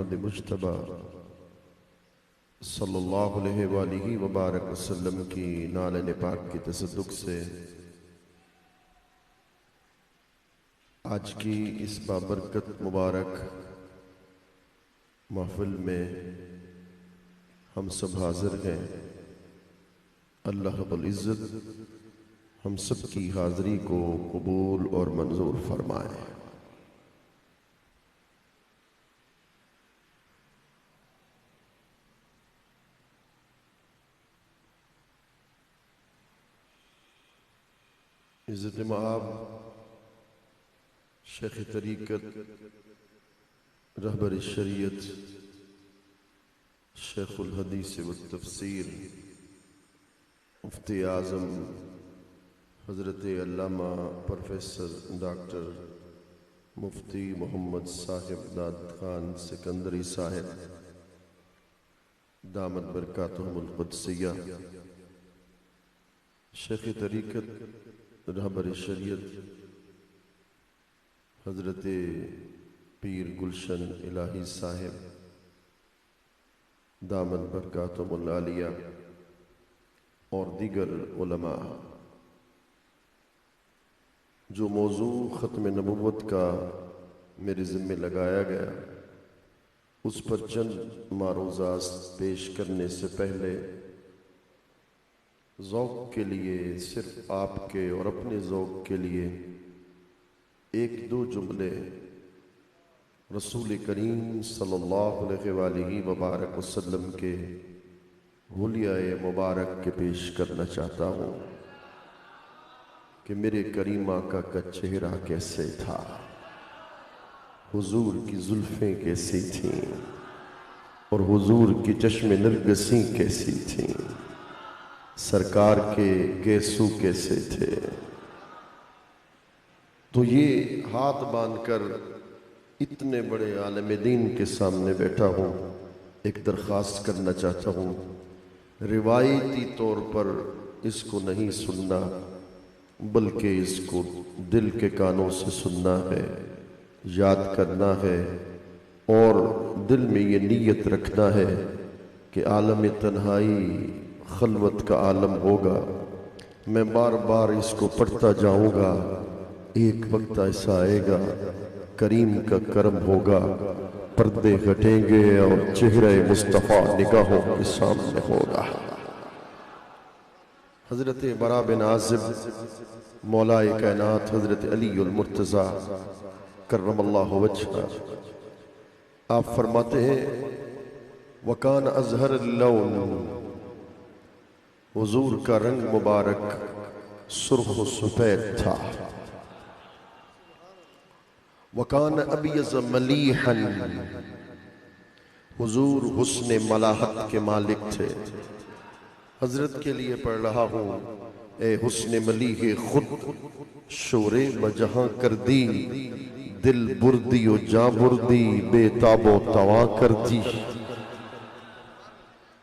मोहम्मद मुज्तबा सल्लल्लाहु अलैहि वबारक वसल्लम की नाले पाक की तसद्दुक से आज की इस बाबरकत मुबारक महफिल में हम सब हाजिर हैं। अल्लाह रब्बुल इज़्ज़त हम सब की हाज़िरी को कबूल और मंजूर फरमाए। इज़्ज़त मआब शेख तरीक़त रहबर शरीयत शेखुल हदीस व तफसीर मुफ्ती आज़म हज़रत अल्लामा प्रोफेसर डॉक्टर मुफ्ती मोहम्मद साहिब दाद खान सिकंदरी साहिब दामत बरकातुहुमुल क़ुद्सिया शेख तरीक़त रहबर शरीयत हज़रत पीर गुलशन इलाही साहिब दामत बरकातुहुमुल आलिया और दीगर उलमा, जो मौजू ख़त्म नबुव्वत का मेरे ज़िम्मे लगाया गया उस पर चंद मारूज़ात पेश करने से पहले ज़ौक़ के लिए, सिर्फ आपके और अपने ज़ौक़ के लिए एक दो जुमले रसूल करीम सल्लल्लाहु अलैहि वबारक वसल्लम के हुलिया मुबारक के पेश करना चाहता हूँ कि मेरे करीम आका का चेहरा कैसे था, हुजूर की जुल्फ़ें कैसी थीं और हुजूर की चश्मे नरगसी कैसी थीं, सरकार के गेसू कैसे थे। तो ये हाथ बांधकर इतने बड़े आलम दीन के सामने बैठा हूँ, एक दरख्वास्त करना चाहता हूँ, रिवायती तौर पर इसको नहीं सुनना बल्कि इसको दिल के कानों से सुनना है, याद करना है और दिल में ये नीयत रखना है कि आलम तन्हाई खलवत का आलम होगा। मैं बार बार इसको पढ़ता जाऊंगा, एक वक्त ऐसा आएगा करीम का करम होगा, पर्दे हटेंगे और चेहरे मुस्तफ़ा निगाहों के सामने होगा। हज़रत बरा बिन आज़िब मौलाए कायनात हज़रत अलीउल मुर्तज़ा कर्रमल्लाहु वजहह, आप फरमाते हैं वकान अज़हर लौन, हुजूर का रंग मुबारक सुर्ख सफ़ेद था। वकान अबयज़ मलीहन, हुजूर हुस्न मलाहत के मालिक थे। हजरत के लिए पढ़ रहा हूँ, ए हुस्न मलीह खुद शोरे बजहां कर दी, दिल बुर्दी ओ जा बुर्दी बेताबो तवा कर दी।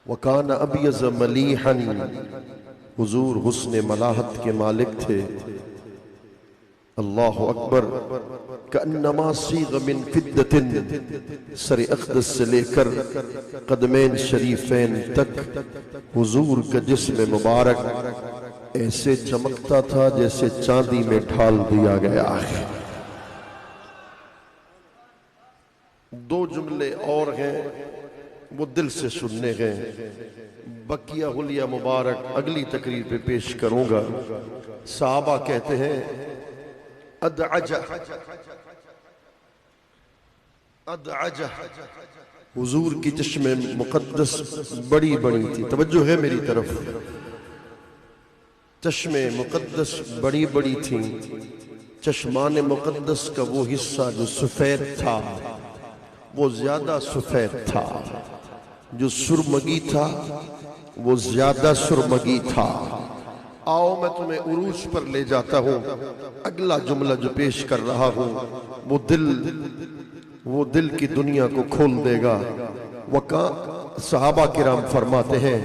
वकान अबयज़ मलीहन, हुजूर हुस्न मलाहत के मालिक थे। अल्लाहु अकबर। कअन्नमा सीग़ मिन फिद्दतिन, सर अक़दस से लेकर कदमैन शरीफैन तक हुजूर का जिस्म मुबारक ऐसे चमकता था जैसे चांदी में ढाल दिया गया है। दो जुमले और हैं, वो दिल से सुनने हैं। बकिया हुलिया मुबारक अगली तकरीर पे पेश करूंगा। साहबा कहते हैं अदअज अदअज, हुजूर की चश्मे मुकद्दस बड़ी बड़ी थी। तवज्जो है मेरी तरफ, चश्मे मुकद्दस बड़ी बड़ी थी। चश्मान मुकद्दस का वो हिस्सा जो सफेद था वो ज्यादा सफेद था, जो सुरमगी था वो ज्यादा सुरमगी था। आओ मैं तुम्हें उरूज पर ले जाता हूँ। अगला जुमला जो पेश कर रहा हूँ वो दिल की दुनिया को खोल देगा। वका सहाबा किराम फरमाते हैं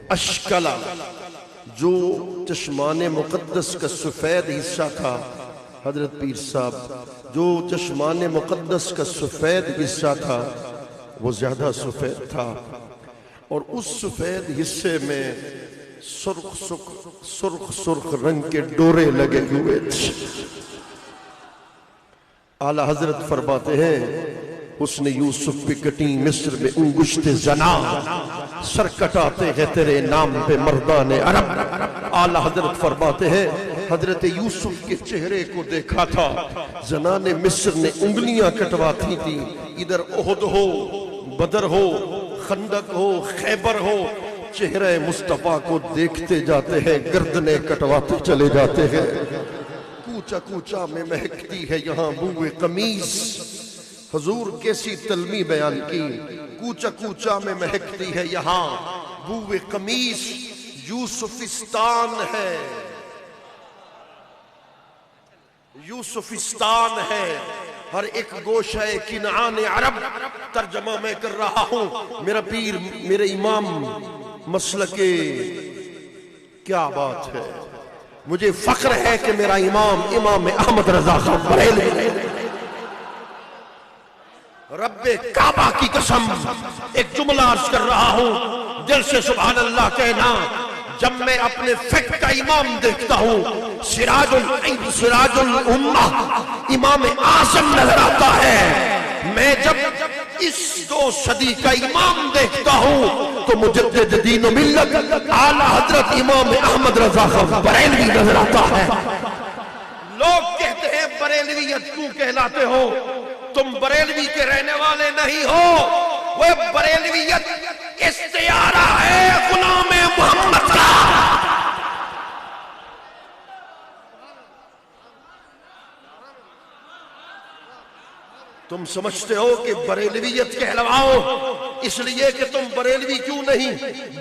अशकला, जो चश्माने मुकद्दस का सफेद हिस्सा था, हजरत पीर साहब, जो चश्माने मुकद्दस का सफेद हिस्सा था वो ज्यादा सफेद था और उस सफेद हिस्से में सुर्ख सुर्ख सुर्ख सुर्ख रंग के डोरे लगे हुए थे। आला हजरत फरमाते हैं उसने यूसुफ पे कटी मिस्र में अंगुश्ते जना, सर कटाते हैं तेरे नाम पे मर्दाने अरब। आला हजरत फरमाते हैं हजरत यूसुफ के चेहरे को देखा था, जना ने मिस्र ने उंगलियां कटवाती थी। इधर ओहद हो, बदर हो, खंदक हो, खैबर हो, चेहरे मुस्तफा को देखते जाते हैं, गर्दने कटवाते चले जाते हैं। कूचा कूचा में महकती है यहाँ बूए कमीज। हुजूर कैसी तलमी बयान की, कूचा कूचा में महकती है यहाँ बूए कमीज। यूसुफिस्तान है, यूसुफिस्तान है, हर एक गोशे किनान अरब। तर्जमा मैं कर रहा हूं, मेरा पीर मेरे इमाम मसलके, क्या बात है, मुझे फख्र है कि मेरा इमाम इमाम अहमद रजा खान बरेलवी, रब्बे काबा की कसम एक जुमला अर्ज कर रहा हूं, दिल से सुभान अल्लाह कहना। जब मैं अपने फिक्र का इमाम देखता हूं, सिराजुल उम्मा इमाम आज़म नजर आता है। मैं जब इस 2 सदी का इमाम देखता हूं तो मुजद्दिद दीन व मिल्लत आला हजरत इमाम अहमद रजा खान बरेलवी नजर आता है। लोग कहते हैं बरेलवियत क्यों कहलाते हो, तुम बरेलवी के रहने वाले नहीं हो। वह बरेलवियत इस्तियारा है गुलाम मोहम्मद का। तुम समझते हो कि बरेलवियत कहलवाओ इसलिए कि तुम बरेलवी क्यों नहीं,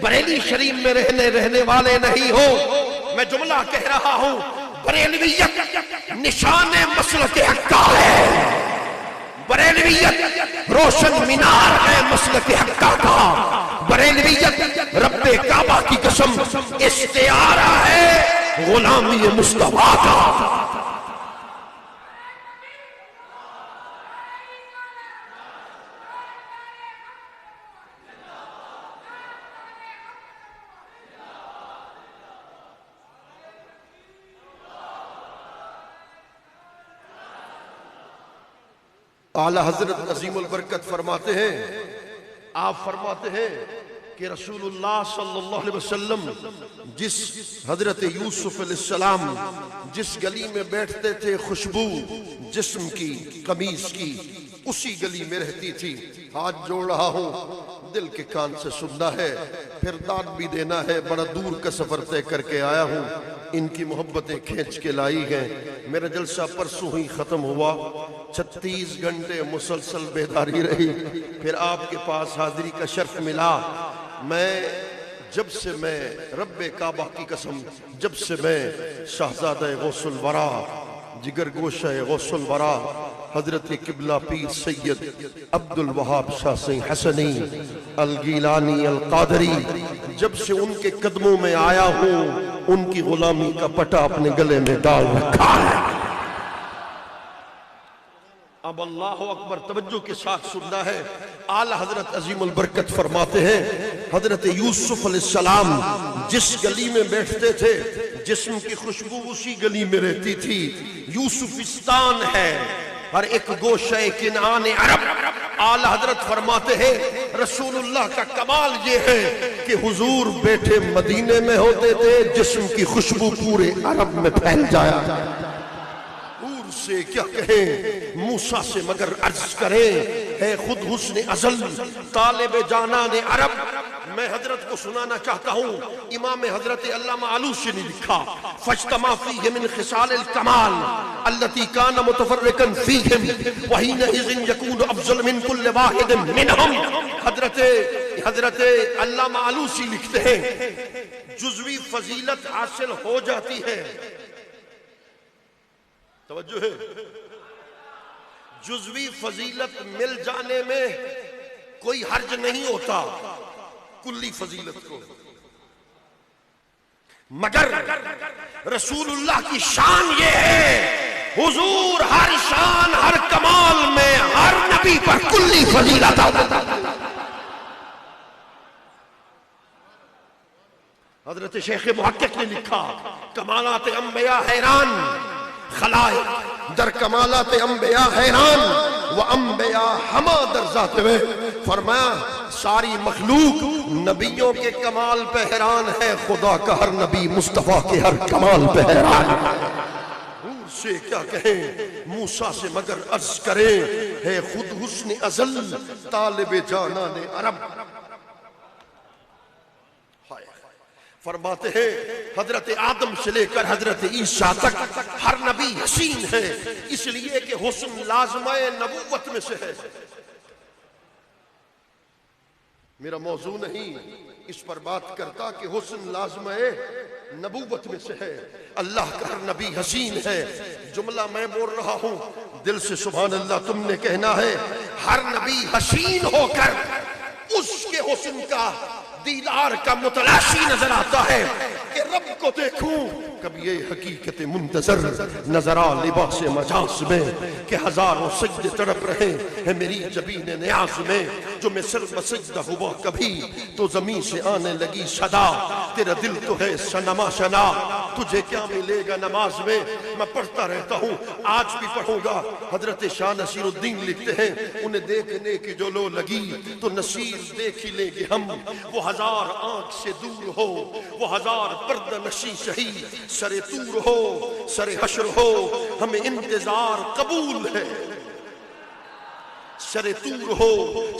बरेली शरीफ में रहने वाले नहीं हो। मैं जुमला कह रहा हूं, बरेलवियत निशाने मसलक हक का है, बरेलवियत रोशन मीनार है मसलक हक का, बरेलवियत रब्बे काबा की कसम इस्तियारा है गुलामी मुस्तफा का। आला हजरत अजीमुल बरकत फरमाते हैं, आप फरमाते हैं कि रसूलुल्लाह सल्लल्लाहु अलैहि वसल्लम जिस हजरत यूसुफ अलैहिस्सलाम जिस गली में बैठते थे खुशबू जिस्म की कमीज की, उसी गली में रहती थी। हाथ जोड़ रहा हूं, दिल के कान से सुनना है, फिर दाद भी देना है। बड़ा दूर का सफर तय करके आया हूं, इनकी मोहब्बतें खींच के लाई हैं। मेरा जलसा परसों ही खत्म हुआ, 36 घंटे मुसलसल बेदारी रही, फिर आपके पास हाजिरी का शर्फ मिला। जब से मैं रब्बे काबा की कसम, जब से मैं शहजादा गौसुल वरा जिगर गोशा गौसुल वरा हजरत किबला पीर सैयद अब्दुल वहाब शाह सिंह हसनी अल गीलानी अल कादरी, जब से उनके कदमों में आया हूं, उनकी गुलामी का पटा अपने गले में डाल रखा है। अब अल्लाह अकबर तवज्जो के साथ सुनना है। आला हजरत अजीमुल बरकत फरमाते हैं, हजरत यूसुफ अलैहिस्सलाम जिस गली में बैठते थे, जिस्म की खुशबू उसी गली में रहती थी। यूसुफिस्तान है, हर एक गोशे किनान अरब। आला हजरत फरमाते हैं, रसूलुल्लाह का कमाल ये है कि हुजूर बैठे मदीने में होते थे, जिस्म की खुशबू पूरे अरब में फैल जाया। से क्या कहें, मूसा से मगर अर्ज करें, है खुद हुस्न अज़ल तालिब जाना ने अरब। मैं हजरत को सुनाना चाहता हूँ, इमाम हजरत अल्लामा आलूसी ने लिखा, फज्तमा फीहि मिन खिसालिल कमाल अल्लती कान मुतफर्रिकन फीहिम व हिनइज़ यकूनु अफज़ल मिन कुल्लि वाहिदिन मिनहुम। हजरत अल्लामा आलूसी लिखते हैं, जुज़वी फजीलत हासिल हो जाती है, तवज्जो है, जुज़वी फजीलत मिल जाने में कोई हर्ज नहीं होता कुल्ली फजीलत को, मगर रसूलुल्लाह की शान ये है, हुजूर हर शान हर कमाल में हर नबी पर कुल्ली फजीलत आता। हजरत शेख मुहक्किक ने लिखा, कमालात अंबिया हैरान, खलाइक दर कमालात अंबिया हैरान, व अंबिया हमा दर ज़ात वे। फरमाया सारी मखलूक नबियों के कमाल पे हैरान है, खुदा का हर नबी मुस्तफा के हर कमाल पे हैरान है। से क्या कहें मूसा से मगर अर्ज करें, है खुद हुस्न अज़ल तालिब जाना ने अरब। फरमाते हैं हजरत आदम से लेकर हजरत ईसा तक हर नबी हसीन है, इसलिए कि हुस्न लाज़िमाए नबूवत में से है। मेरा मौजू नहीं इस पर बात करता कि हुस्न लाज़िमाए नबूवत में से है। अल्लाह का हर नबी हसीन है। जुमला मैं बोल रहा हूं दिल से, सुभान अल्लाह तुमने कहना है। हर नबी हसीन होकर उसके हुस्न का दीदार का मुतलाशी नजर आता है कि रब को देखूं। कभी ये हकीकत मुंतजर नजर आ लिबास मजाज में कि हजारों सजदे तड़प रहे हैं मेरी जबीन न्याज में। जो मैं सिर बसजदा हुआ कभी तो जमीन से आने लगी सदा, तेरा दिल तो है सनमा शना, तुझे क्या मिलेगा नमाज में। मैं पढ़ता रहता हूँ, आज भी पढ़ूंगा। हजरत शाह नसीरुद्दीन लिखते हैं, उन्हें देखने की जो लो लगी तो नसीर देख ही लेंगे हम। वो हजार आंख से दूर हो, वो हजार पर्दा नशी सही, सरे तूर हो सरे हश्र हो, हमें इंतजार कबूल है। सरे तूर हो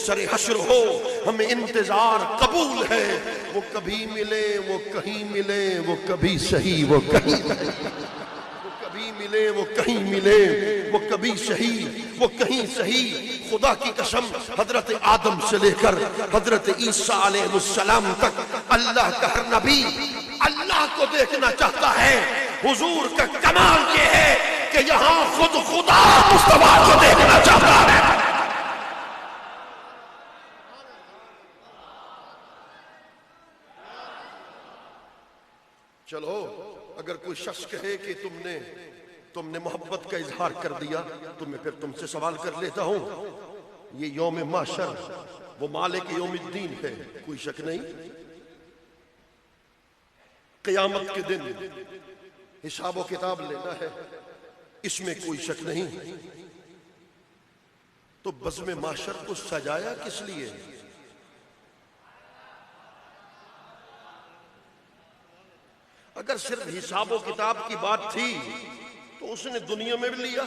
सरे हश्र हो, हमें इंतजार कबूल है। वो कभी मिले वो कहीं मिले, वो कभी सही वो कहीं, वो कभी मिले वो कहीं मिले, वो कभी सही वो कहीं सही। खुदा की कसम हजरत आदम से लेकर हजरत ईसा अलैहिस्सलाम तक अल्लाह का हर नबी अल्लाह को देखना चाहता है। हुजूर का कमाल ये है कि यहां खुद खुदा मुस्तफा को देखना चाहता है। चलो अगर कोई शख्स कहे कि तुमने मोहब्बत का इजहार कर दिया तो मैं फिर तुमसे सवाल कर लेता हूं। ये यौम माशर वो मालिक यौमुद्दीन है, कोई शक नहीं। क़यामत के दिन हिसाब व किताब लेना है, इसमें कोई शक नहीं। तो बज़्म माशर को सजाया किस लिए? अगर सिर्फ हिसाब व किताब की बात थी तो उसने दुनिया में भी लिया,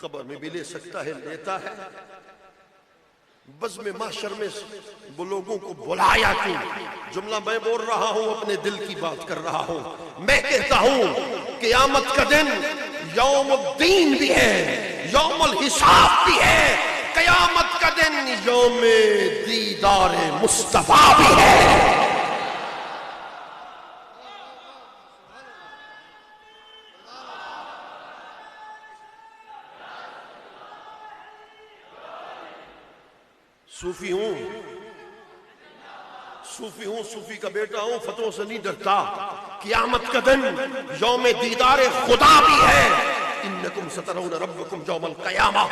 कब्र में भी ले सकता है, लेता है। बज़्म माशर में वो लोगों को बुलाया क्यों? जुमला मैं बोल रहा हूं, अपने दिल की बात कर रहा हूं। मैं कहता हूं क़यामत का दिन यौमुद्दीन भी है, यौमुल हिसाब भी है। क़यामत का दिन यौम दीदार मुस्तफा भी है। सूफी हूं, सूफी का बेटा हूं, फतों से नहीं डरता। क़यामत का दिन यौम दीदार खुदा भी है। इन्नकुम सतरौन रब्बकुम यौमल क़यामा,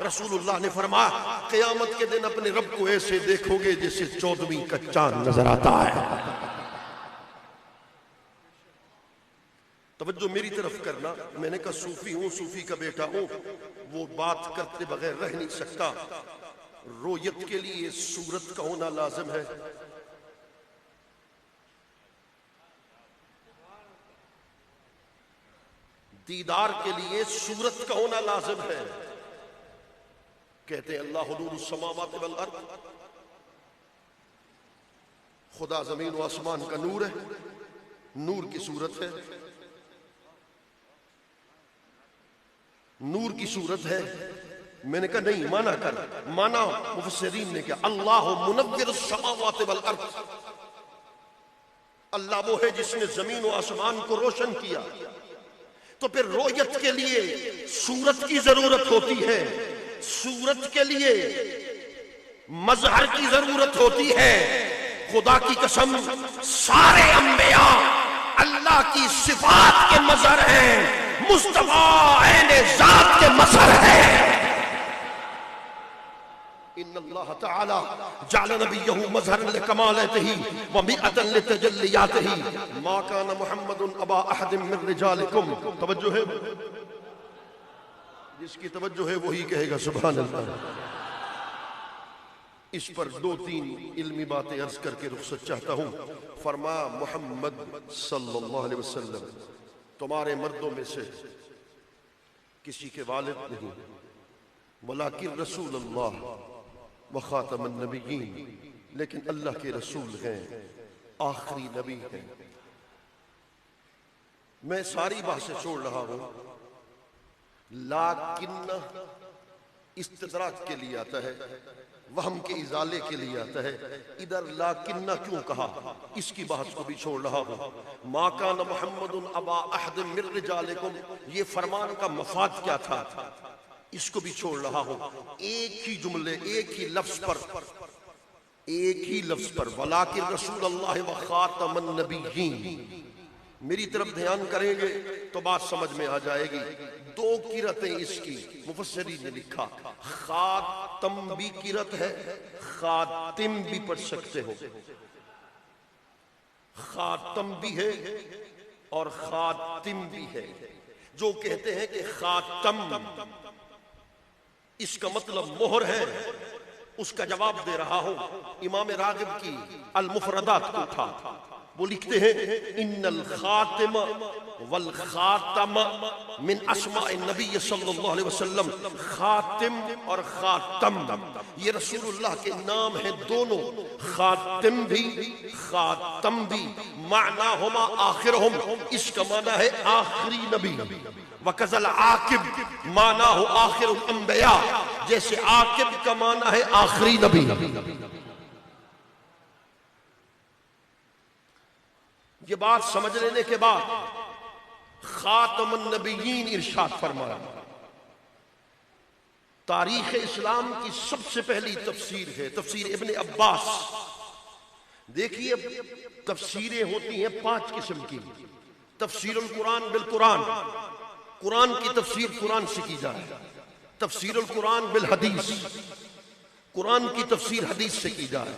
रसूलुल्लाह ने फरमाया क़यामत के दिन अपने रब को ऐसे देखोगे जैसे 14वीं का चांद नजर आता है। तवज्जो मेरी तरफ करना। मैंने कहा सूफी हूं, सूफी का बेटा हूं, वो बात करते बगैर रह नहीं सकता। रोयत के लिए सूरत का होना लाजिम है। दीदार के लिए सूरत का होना लाजिम है। कहते हैं अल्लाह नूरुस समावाति वल अर्द, खुदा जमीन व आसमान का नूर है। नूर की सूरत है, नूर की सूरत है। मैंने कहा नहीं, माना कर, माना मुफस्सिरीन ने क्या, अल्लाह मुनव्विरुस समावाति वल अर्द, अल्लाह वो है जिसने जमीन और आसमान को रोशन किया। तो फिर रोयत के लिए सूरत की जरूरत होती है, सूरत के लिए मजहर की जरूरत होती है। खुदा की कसम सारे अंबिया अल्लाह की सिफात के मजहर हैं, मुस्तफा ऐने जात के मजहर हैं। इन्नल्लाह तआला जअल नबियहु मज़हरन लिकमालिही व मिअतन लितजल्लियातिही मा कान मुहम्मदुन अबा अहदिन मिन रिजालिकुम। तवज्जो है, जिसकी तवज्जो है वही कहेगा सुभान अल्लाह। इस पर दो तीन इल्मी बातें अर्ज करके रुखसत चाहता हूं। फरमा मोहम्मद सल्लल्लाहु अलैहि वसल्लम तुम्हारे मर्दों में से किसी के वालिद नहीं, वलाकिन रसूल अल्लाह व खातमुन नबिय्यीन, लेकिन अल्लाह के रसूल हैं, आखिरी नबी हैं। मैं सारी बातें छोड़ रहा हूं, लाकिन इस्तदराक के लिए आता है, वहम के इजाले के लिए आता है। इधर लाकिन्ना क्यों कहा, इसकी बात को भी छोड़ रहा हूं। मा कान मुहम्मदुन अबा अहदिन मिन रिजालिकुम, ये फरमान का मफाद क्या था, इसको भी छोड़ रहा हूं। एक ही जुमले, एक ही लफ्ज पर वलाकिन रसूल अल्लाह व खातमुन नबिय्यीन, मेरी तरफ ध्यान करेंगे तो बात समझ में आ जाएगी। दो किरतें इसकी मुफस्सिरीन ने लिखा, खातम भी किरत है, खातिम भी पढ़ सकते हो। खातम भी है और खातिम भी है। जो कहते हैं कि खातम इसका मतलब मोहर है, उसका जवाब दे रहा हूं। इमाम रागिब की अल मुफरदात को उठा, वो लिखते हैं इन्नल खातिम वल खातम मिन अस्माए नबी सल्लल्लाहु अलैहि वसल्लम। खातिम और खातम ये रसूलुल्लाह के नाम हैं दोनों, खातिम भी खातम भी। माना हुमा आखिरहुम, इसका माना है आखिरी नबी। वकज़ल आकिब माना हो आखिरुल अंबिया, जैसे आकिब का माना है आखिरी नबी। ये बात समझ लेने के बाद खातमुन नबिय्यीन इरशाद फरमाया। तारीख इस्लाम की सबसे पहली तफसीर है तफसीर इब्ने अब्बास। देखिए तफसीरें होती हैं 5 किस्म की। तफसीरुल कुरान बिल कुरान, कुरान की तफसीर कुरान से की जाए। तफसीरुल कुरान बिल हदीस, कुरान की तफसीर हदीस से की जाए।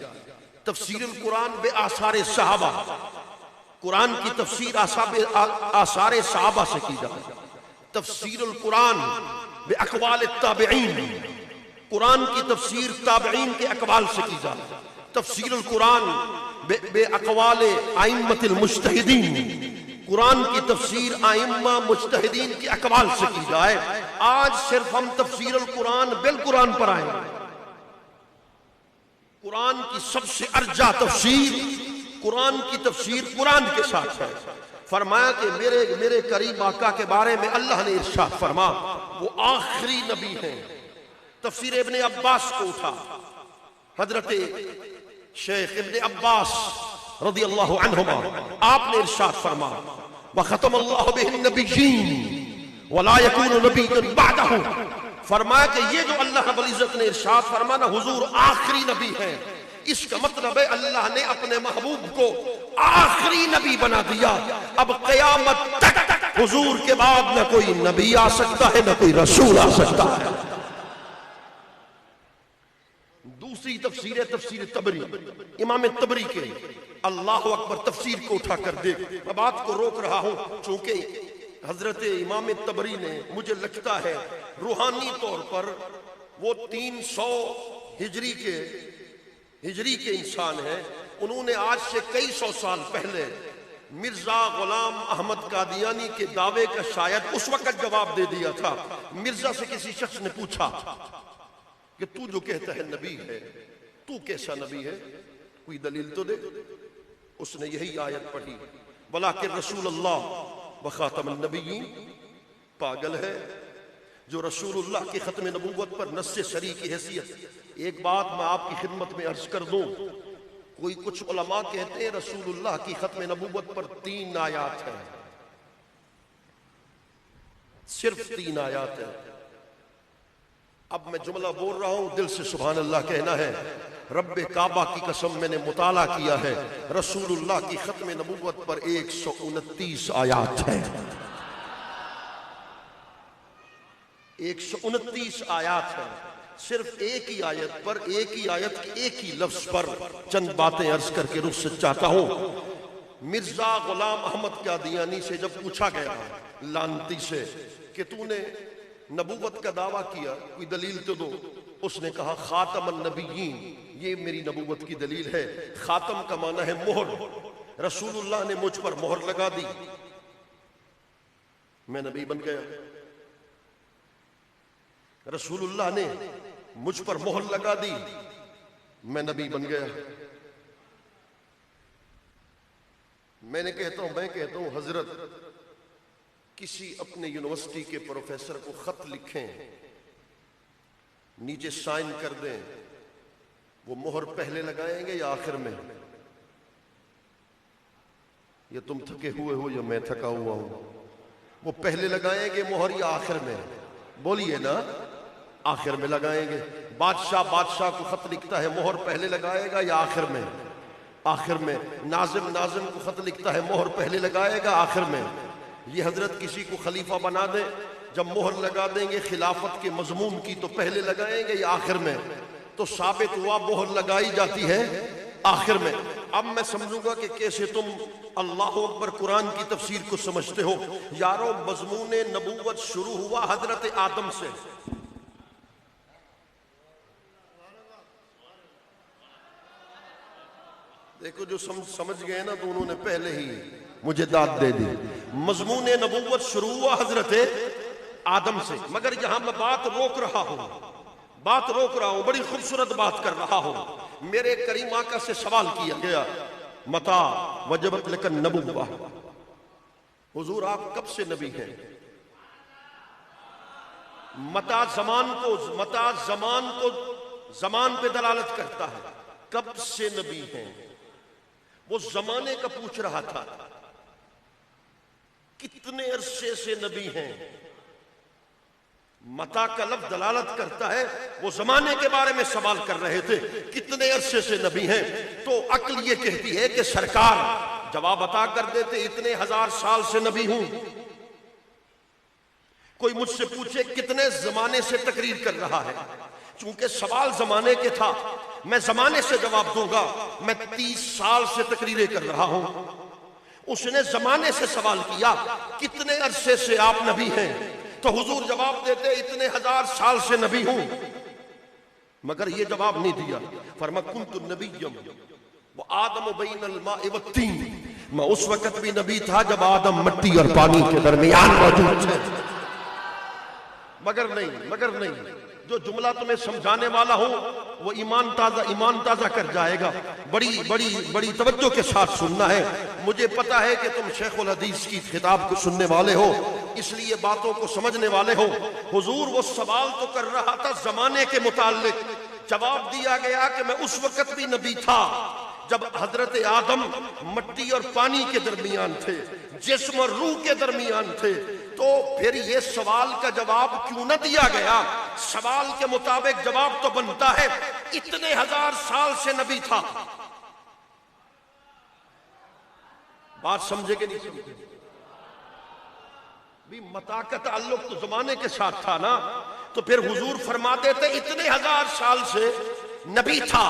तफसीरुल कुरान बे आसारे सहाबा, कुरान की तफसीर आसारे सहाबा से की जाए। तफसीरुल कुरान बे अक़वाल ताबिईन, कुरान की तफसीर ताबिईन के अक़वाल से की जाए। तफसीरुल कुरान बे अक़वाल आइम्मतिल मुज्तहिदीन, कुरान की तफसीर आइम्मा मुज्तहिदीन के अक़वाल से की जाए। आज सिर्फ हम तफसीरुल कुरान बिल कुरान पर आएंगे। कुरान की सबसे अर्जा तफसीर कुरान की तफसीर कुरान के साथ है। फरमाया कि मेरे करीम आका के बारे में अल्लाह ने इरशाद फरमा, वो आखिरी नबी हैं। तफसीर इब्ने अब्बास को उठा, हजरत शेख इब्ने अब्बास रज़ी अल्लाहु अन्हुमा, आपने इरशाद फरमा व ख़तमल्लाहु बिहिन नबिय्यीन व ला यकूनु नबिय्युन बअदहु। फरमाया कि ये जो अल्लाह रब्बुल इज्जत ने इरशाद फरमाना हुजूर आखिरी नबी हैं, इसका मतलब है अल्लाह ने अपने महबूब को आखिरी नबी बना दिया। अब क़यामत तक हुजूर के बाद न कोई नबी आ सकता है, न कोई रसूल आ सकता है। दूसरी तफसीर है तफसीर तबरी, इमाम तबरी के अल्लाह अकबर तफसीर को उठा कर देख। मैं बात को रोक रहा हूं चूंकि हजरत इमाम तबरी ने, मुझे लगता है रूहानी तौर पर वो 300 हिजरी के इंसान हैं। उन्होंने आज से कई सौ साल पहले मिर्जा गुलाम अहमद कादियानी के दावे का शायद उस वक्त जवाब दे दिया था। मिर्जा से किसी शख्स ने पूछा कि तू जो कहता है नबी है, तू कैसा नबी है, कोई दलील तो दे। उसने यही आयत पढ़ी, वलाकिन रसूलुल्लाह व खातमुन नबिय्यीन। पागल है जो रसूलुल्लाह की खत्म नबूवत पर नस्से शरी की हैसियत। एक बात मैं आपकी खिदमत में अर्ज कर दूं, कोई कुछ उलमा कहते हैं रसूलुल्लाह की खत्म नबूवत पर 3 आयात है, सिर्फ 3 आयात है। अब मैं जुमला बोल रहा हूं, दिल से सुभान अल्लाह कहना है। रब्बे काबा की कसम मैंने मुताला किया है, रसूलुल्लाह की खत्म नबूवत पर 129 आयात है। 129 आयात है। सिर्फ एक ही आयत पर, एक ही आयत के एक ही लफ्ज पर चंद बातें अर्ज करके रुख से चाहता हूं। मिर्जा गुलाम अहमद कादियानी से जब पूछा गया लानती से कि तूने नबूवत का दावा किया, कोई दलील तो दो। उसने कहा खातमन नबीयीन, ये मेरी नबूवत की दलील है। खातम का माना है मोहर, रसूलुल्लाह ने मुझ पर मोहर लगा दी, मैं नबी बन गया। रसूलुल्लाह ने मुझ पर मोहर लगा दी, मैं नबी बन गया। मैं कहता हूं हजरत किसी अपने यूनिवर्सिटी के प्रोफेसर को खत लिखें, नीचे साइन कर दें, वो मोहर पहले लगाएंगे या आखिर में? ये तुम थके हुए हो या मैं थका हुआ हूं? वो पहले लगाएंगे मोहर या आखिर में? बोलिए ना, आखिर में लगाएंगे। बादशाह को खत लिखता है, मोहर पहले लगाएगा या आखिर में? आखिर में। नाजिम को खत लिखता है, मोहर पहले लगाएगा आखिर में। ये हजरत किसी को खलीफा बना दे, जब मोहर लगा देंगे खिलाफत के मजमून की तो पहले लगाएंगे या आखिर में? तो साबित हुआ मोहर लगाई जाती है आखिर में। अब मैं समझूंगा कि कैसे तुम अल्लाह अकबर कुरान की तफसीर को समझते हो। यारो, मजमून नबूवत शुरू हुआ हजरत आदम से। देखो, जो समझ गए ना तो उन्होंने पहले ही मुझे दाद दे दी। मजमून नबूवत शुरू हुआ हजरत आदम से। मगर यहां मैं बात रोक रहा हूं, बड़ी खूबसूरत बात कर रहा हूं। मेरे करीम आका से सवाल किया गया, मता वजबत लकन नबुव्वा, हुजूर आप कब से नबी हैं? मता जमान पे दलालत करता है, कब से नबी हैं? वो जमाने का पूछ रहा था, कितने अरसे से नबी हैं? मता का लफ्ज दलालत करता है, वो जमाने के बारे में सवाल कर रहे थे, कितने अरसे से नबी हैं? तो अक्ल ये कहती है कि सरकार जवाब अता कर देते, इतने हजार साल से नबी हूं। कोई मुझसे पूछे कितने जमाने से तकरीर कर रहा है, चूंकि सवाल जमाने के था, मैं जमाने से जवाब दूंगा। मैं 30 साल से तकरीरें कर रहा हूं। उसने जमाने से सवाल किया, कितने अरसे से आप नबी हैं? तो हुजूर जवाब देते, इतने हजार साल से नबी हूं। मगर ये जवाब नहीं दिया। फरमा कुन्तु नबिय्यम व आदम बैनल माइ वत्तीन, मैं उस वक्त भी नबी था जब आदम मिट्टी और पानी के दरमियान मौजूद थे। मगर नहीं, जो जुमला तुम्हें समझाने वाला हूं वो ईमान ताजा कर जाएगा। बड़ी तवज्जो के साथ सुनना है। मुझे पता है कि तुम शेखुल हदीस की खिताब को सुनने वाले हो, इसलिए बातों को समझने वाले हो। हुजूर वो सवाल तो कर रहा था जमाने के मुताल्लिक। जवाब दिया गया कि मैं उस वक्त भी नबी था जब हजरत आदम मिट्टी और पानी के दरमियान थे, जिस्म और रूह के दरमियान थे। तो फिर ये सवाल का जवाब क्यों न दिया गया? सवाल के मुताबिक जवाब तो बनता है, इतने हजार साल से नबी था। बात समझे कि नहीं समझे? भी मता का ताल्लुक तो जमाने के साथ था ना, तो फिर हुजूर फरमा देते इतने हजार साल से नबी था।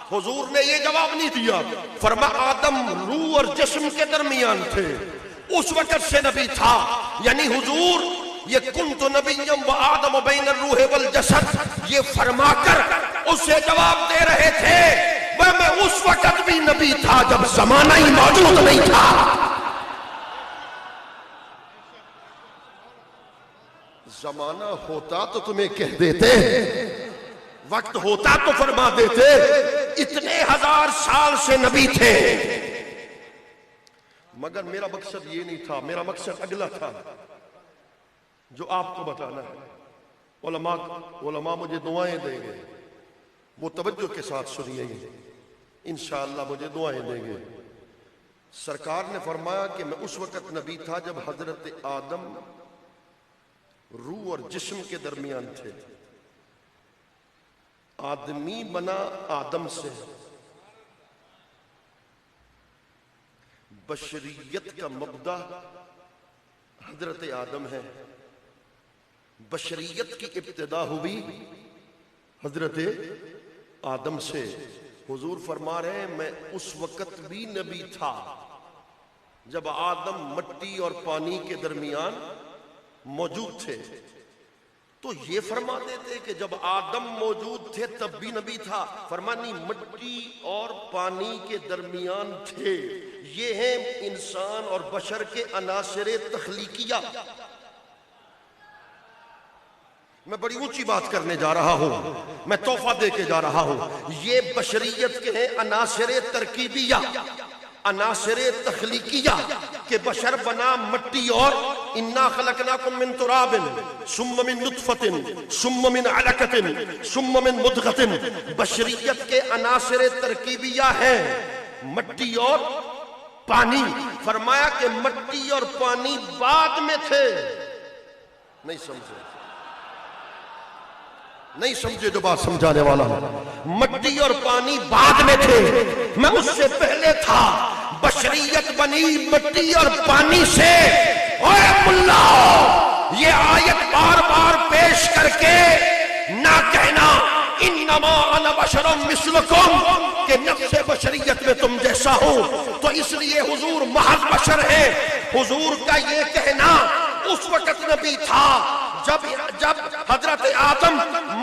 हुजूर ने ये जवाब नहीं दिया, फरमा आदम रूह और जिस्म के दरमियान थे, उस वक्त से नबी था। यानी हुजूर ये कुन्तु नबिय्यम व आदम बैन रूह वल जसद ये फरमाकर उसे जवाब दे रहे थे, मैं उस वक्त भी नबी था जब जमाना ही मौजूद नहीं था। जमाना होता तो तुम्हें कह देते, वक्त होता तो फरमा देते, इतने हजार साल से नबी थे। मगर मेरा मकसद ये नहीं था, मेरा मकसद अगला था जो आपको बताना है। उलमा मुझे दुआएं देंगे, वो तवज्जो के साथ सुनिएंगे, इंशाअल्लाह मुझे दुआएं देंगे। सरकार ने फरमाया कि मैं उस वक्त नबी था जब हजरत आदम रूह और जिस्म के दरमियान थे। आदमी बना आदम से, बशरियत का मबदा हजरत आदम है, बशरियत की इब्तिदा हुई हजरत आदम से। हुजूर फरमा रहे हैं मैं उस वक्त भी नबी था जब आदम मिट्टी और पानी के दरमियान मौजूद थे। तो ये फरमा देते कि जब आदम मौजूद थे तब भी नबी था। फरमानी मिट्टी और पानी के दरमियान थे। ये हैं इंसान और बशर के अनासरे तख्लीकिया। मैं बड़ी ऊंची बात करने जा रहा हूं, मैं तोहफा दे के जा रहा हूं। ये बशरियत के हैं अनासरे तरकीबिया, अनासरे तख्लीकिया के बशर बना मिट्टी और इन्ना खलकनाकुम मिन तुराबिन सुम्म मिन नुतफतिन सुम्म मिन अलकतिन सुम्म मिन मुदगतिन। बशरियत के अनासरे तरकीबिया है मिट्टी और पानी। फरमाया कि मिट्टी और पानी बाद में थे। नहीं समझे, नहीं समझे जो बात समझाने वाला हूं। मिट्टी और पानी बाद में थे, मैं उससे पहले था। बशरियत बनी मिट्टी और पानी से। ओए मुल्ला, ये आयत बार बार पेश करके ना कहना इन्नमा अना बशरुम मिस्लुकुम के नफ्से बशरियत में तुम जैसा हो, तो इसलिए हुजूर महज बशर है। हुजूर का ये कहना उस वक्त नबी था जब हजरत आदम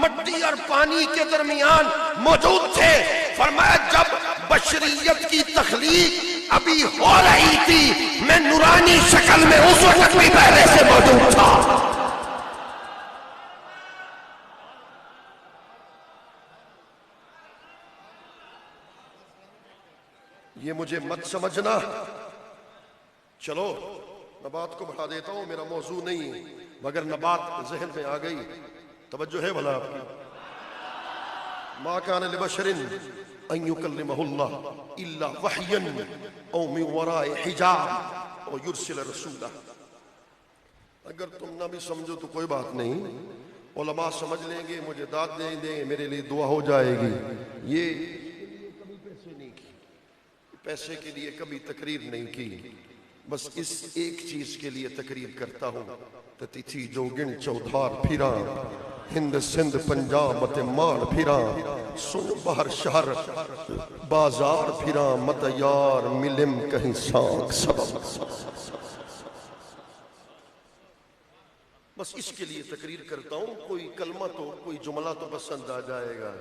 मिट्टी और पानी के दरमियान मौजूद थे। फरमाया जब बशरियत की तख्लीक अभी हो रही थी, मैं नूरानी शक्ल में उस वक्त भी पहले से मौजूद था। ये मुझे मत समझना। चलो मैं बात को बढ़ा देता हूं, मेरा मौजू नहीं है, मगर न बात जहन में आ गई। तवज्जो है भला आपकी। मा कान लिबशरिन अन युकल्लिमहुल्लाह इल्ला वहयन औ मिन वराए हिजाब औ युरसिल रसूला। अगर तुम ना भी समझो तो कोई बात नहीं, उलमा समझ लेंगे, मुझे दाद दे देंगे, मेरे लिए दुआ हो जाएगी। ये कभी पैसे नहीं की, पैसे के लिए कभी तकरीर नहीं की, बस इस एक चीज के लिए तकरीर करता हूं। तिथि जोगिन चौधार फिरा, हिंद सिंध पंजाब मत मार फिरा, सुन बाहर शहर बाजार फिरा, मत यार मिलिम कहीं साख सबब। बस इसके लिए तकरीर करता हूं। कोई कलमा तो कोई जुमला तो पसंद आ जाएगा।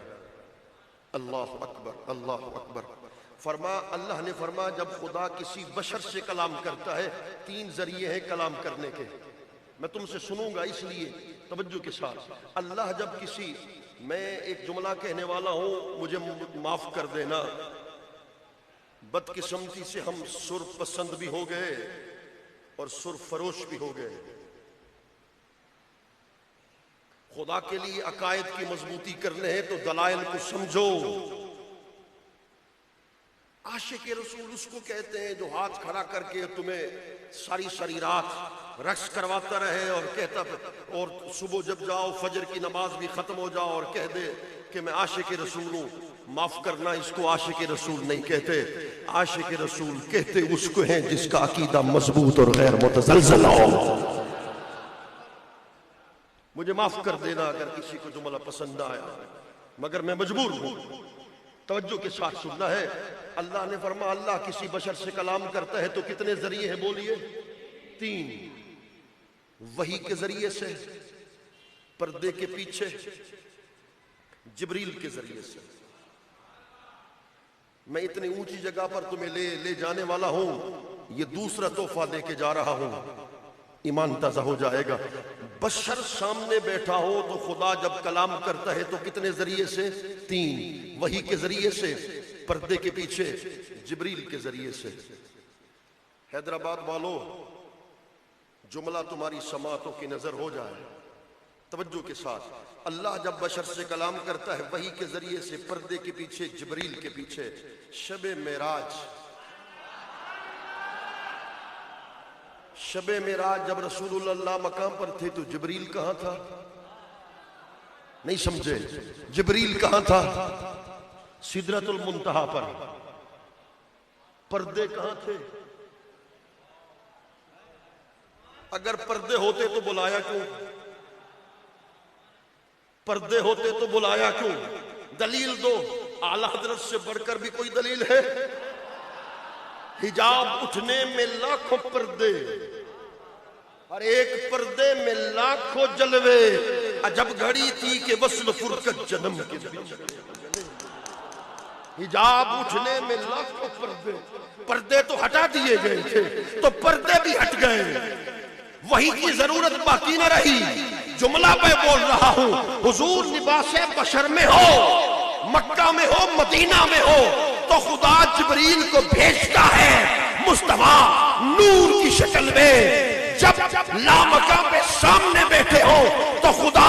अल्लाह अकबर, अल्लाह अकबर। अल्लाह ने फरमा जब खुदा किसी बशर से कलाम करता है, तीन जरिए हैं कलाम करने के। मैं तुमसे सुनूंगा इसलिए तवज्जो के साथ। अल्लाह जब किसी, मैं एक जुमला कहने वाला हूं, मुझे माफ कर देना, बदकिस्मती से हम सुर पसंद भी हो गए और सुर फरोश भी हो गए। खुदा के लिए अकायद की मजबूती करने हैं तो दलाइल को समझो। आशिक रसूल उसको कहते हैं जो हाथ खड़ा करके तुम्हें सारी सारी रात रक्स करवाता रहे और कहता, और सुबह जब जाओ फजर की नमाज भी खत्म हो जाओ और कह दे कि मैं आशिक रसूल हूं। माफ करना, इसको आशिक रसूल नहीं कहते। आशिक रसूल कहते उसको हैं जिसका अकीदा मजबूत और गैर मुतज़लज़ल हो। मुझे माफ कर देना अगर किसी को जुमला पसंद आया, मगर मैं मजबूर हूं। तवज्जो के साथ सुनना है। अल्लाह ने फरमा अल्लाह किसी बशर से कलाम करता है तो कितने जरिए हैं बोलिए? तीन। वही के जरिए से, पर्दे के पीछे, जिब्रील के जरिए से। मैं इतनी ऊंची जगह पर तुम्हें ले जाने वाला हूं, ये दूसरा तोहफा देके जा रहा हूं, ईमान ताजा हो जाएगा। बशर सामने बैठा हो तो खुदा जब कलाम करता है तो कितने जरिए से? तीन। वही के जरिए से, पर्दे के पीछे, जिब्रील के जरिए से। हैदराबाद वालों, जुमला तुम्हारी समातों की नजर हो जाए तवज्जो के साथ। अल्लाह जब बशर से कलाम करता है वही के जरिए से, पर्दे के पीछे, जिब्रील के पीछे। शबे मेराज, शबे मेराज जब रसूलुल्लाह मकाम पर थे तो जिब्रील कहां था? नहीं समझे? जिब्रील कहां था? सिदरतुल मुंतहा पर। पर्दे कहां थे? अगर पर्दे होते तो बुलाया क्यों? पर्दे होते तो बुलाया क्यों? दलील दो। आला हजरत से बढ़कर भी कोई दलील है? हिजाब उठने में लाखों पर्दे, हर एक पर्दे में लाखों जलवे। अजब घड़ी थी कि वस्ल फुरकत जन्म के बीच। हिजाब उठने में लाखों पर्दे, पर्दे तो हटा दिए गए थे तो पर्दे भी हट गए। वही की जरूरत बाकी न रही। जुमला मैं बोल रहा हूं, हुजूर लिबासे बशर में हो, मक्का में हो, मदीना में हो, तो खुदा जिब्रील को भेजता है मुस्तफा नूर की शक्ल में। जब लामका पे सामने बैठे हो तो खुदा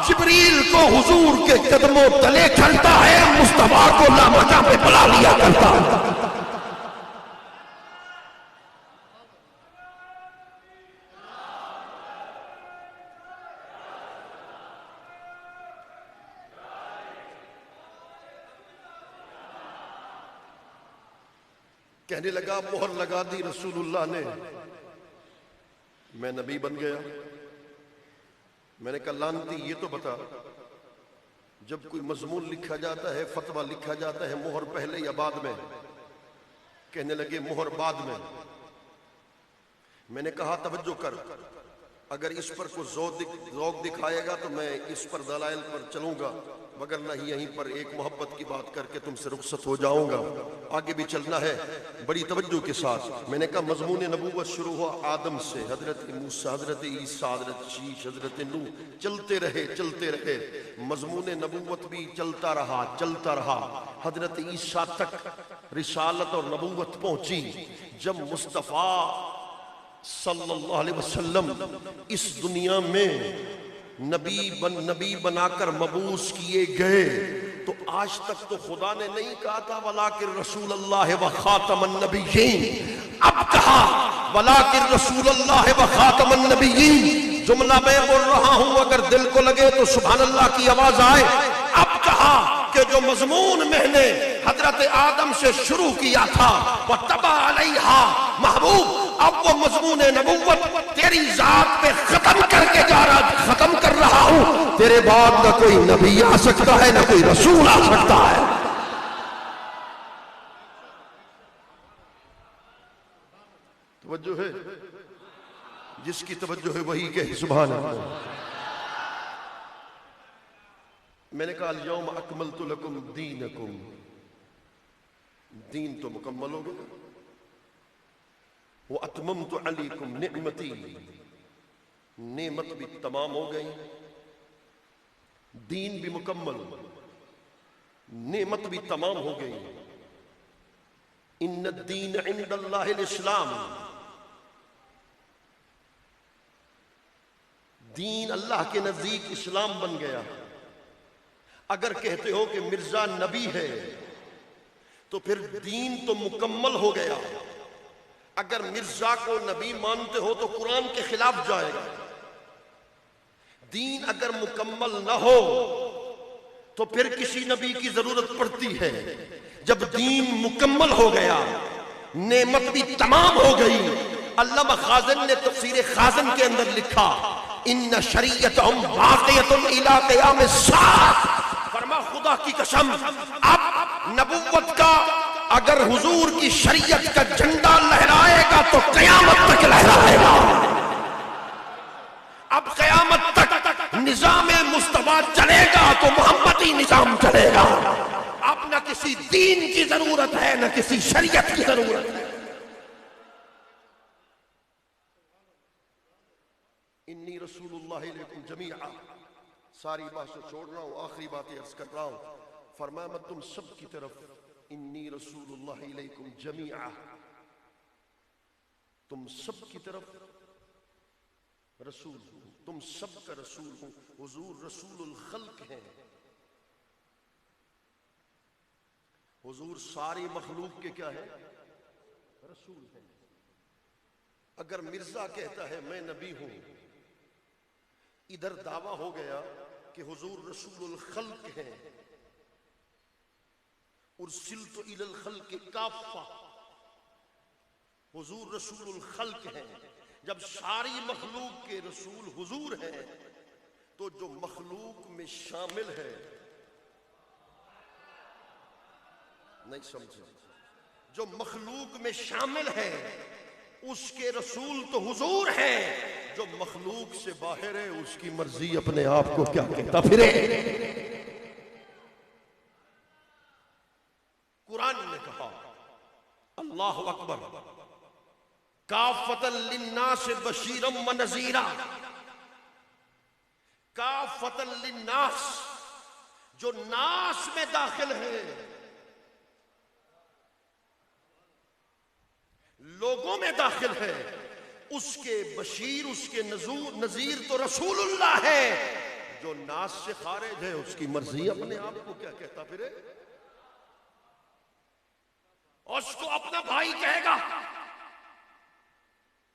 जिब्रील को हुजूर के कदमों तले करता है, मुस्तफा को लामका पे बुला लिया करता है। कहने लगा मोहर लगा दी रसूलुल्लाह ने, मैं नबी बन गया। मैंने कहा लानती ये तो बता, जब कोई मजमून लिखा जाता है, फतवा लिखा जाता है, मोहर पहले या बाद में? कहने लगे मोहर बाद में। मैंने कहा तवज्जो कर, अगर इस पर कोई ज़ौक़ दिखाएगा तो मैं इस पर दलाइल पर चलूंगा, वगरना ही यहीं पर एक मोहब्बत की बात करके तुमसे रुखसत हो जाऊंगा। आगे भी चलना है बड़ी तवज्जो के साथ। मैंने कहा मजमून नबूवत शुरू हुआ आदम से, हजरत मूसा, हजरत ईसा, हजरत शीश, हजरत नूह, चलते रहे चलते रहे। मजमून नबूवत भी चलता रहा चलता रहा। हजरत ईसा तक रिसालत और नबूवत पहुंची। जब मुस्तफ़ा सल्लल्लाहु अलैहि वसल्लम इस दुनिया में नबी बनाकर मबूस किए गए, तो आज तक तो खुदा ने नहीं कहा था वलाकिर रसूलुल्लाह व खातमन नबिय्यीन। अब कहा वलाकिर रसूलुल्लाह व खातमन नबिय्यीन। जुमला मैं बोल रहा हूं, अगर दिल को लगे तो सुभान अल्लाह की आवाज आए। अब कहा कि जो मजमून मैंने हजरत आदम से शुरू किया था वह तबा अलैहा महबूब, अब वो मजमून नबुव्वत तेरी जात पे खत्म कर रहा हूं। तेरे बाद न कोई नबी आ सकता है, न कोई रसूल आ सकता है। तवज्जो है? जिसकी तवज्जो है वही कहे सुभान अल्लाह। मैंने कहा यौम अकमलतु लकुम दीनकुम, दीन तो मुकम्मल हो गया। वो अतममतु अलैकुम निअमती, नेमत भी तमाम हो गई, दीन भी मुकम्मल, नेमत भी तमाम हो गई। इन्न दीन इंदल्लाहिल इस्लाम, दीन अल्लाह के नजदीक इस्लाम बन गया। अगर कहते हो कि मिर्जा नबी है तो फिर दीन तो मुकम्मल हो गया। अगर मिर्जा को नबी मानते हो तो कुरान के खिलाफ जाएगा। दीन अगर मुकम्मल न हो तो फिर किसी नबी की जरूरत पड़ती है। जब दीन मुकम्मल हो गया, नेमत भी तमाम हो गई। अल्लामा खाज़िन ने तफसीर खाज़िन के अंदर लिखा इन्न शरीयतहुम बाक़ियतुन इला क़ियामिस साअह। फरमा खुदा की कसम, अब नबुव्वत का अगर हुजूर की शरीयत का झंडा लहराएगा तो कयामत तक लहराएगा। अब कयामत तक निजाम मुस्तफा चलेगा तो मोहम्मदी निजाम चलेगा। अब न किसी दीन की जरूरत है, न किसी शरीयत की जरूरत है। इन्नी रसूलुल्लाह इलैकुम जमीआ, सारी बात से छोड़ रहा हूं, आखिरी बात अर्ज कर रहा हूं। फरमाया मैं तुम सब की तरफ, इन्नी रसूलुल्लाह इलैकुम जमीआ, तुम सब की तरफ रसूल हूं, तुम सब का रसूल हूं। हुजूर रसूलुल खल्क हैं, हुजूर सारी मखलूक के क्या है? रसूल हैं। अगर मिर्जा कहता है मैं नबी हूं, इधर दावा हो गया कि हुजूर रसूलुल खल्क हैं। उर्सिलतु इलल खल्क काफ़ा, हुजूर रसूलुल खल्क हैं। जब सारी मखलूक के रसूल हुजूर हैं तो जो मखलूक में शामिल है, नहीं समझे, जो मखलूक में शामिल है उसके रसूल तो हुजूर है, जो मखलूक से बाहर है उसकी मर्जी अपने आप को क्या कहता फिरे। कुरान ने कहा अल्लाह अकबर, काफतल लिन्नास बशीरम व नज़ीरा, काफतल लिन्नास, जो नास में दाखिल है, लोगों में दाखिल है, उसके बशीर, उसके नजीर तो रसूलुल्लाह है, जो नास से खारिज है उसकी मर्जी अपने आप को क्या कहता फिरे। उसको अपना भाई कहेगा।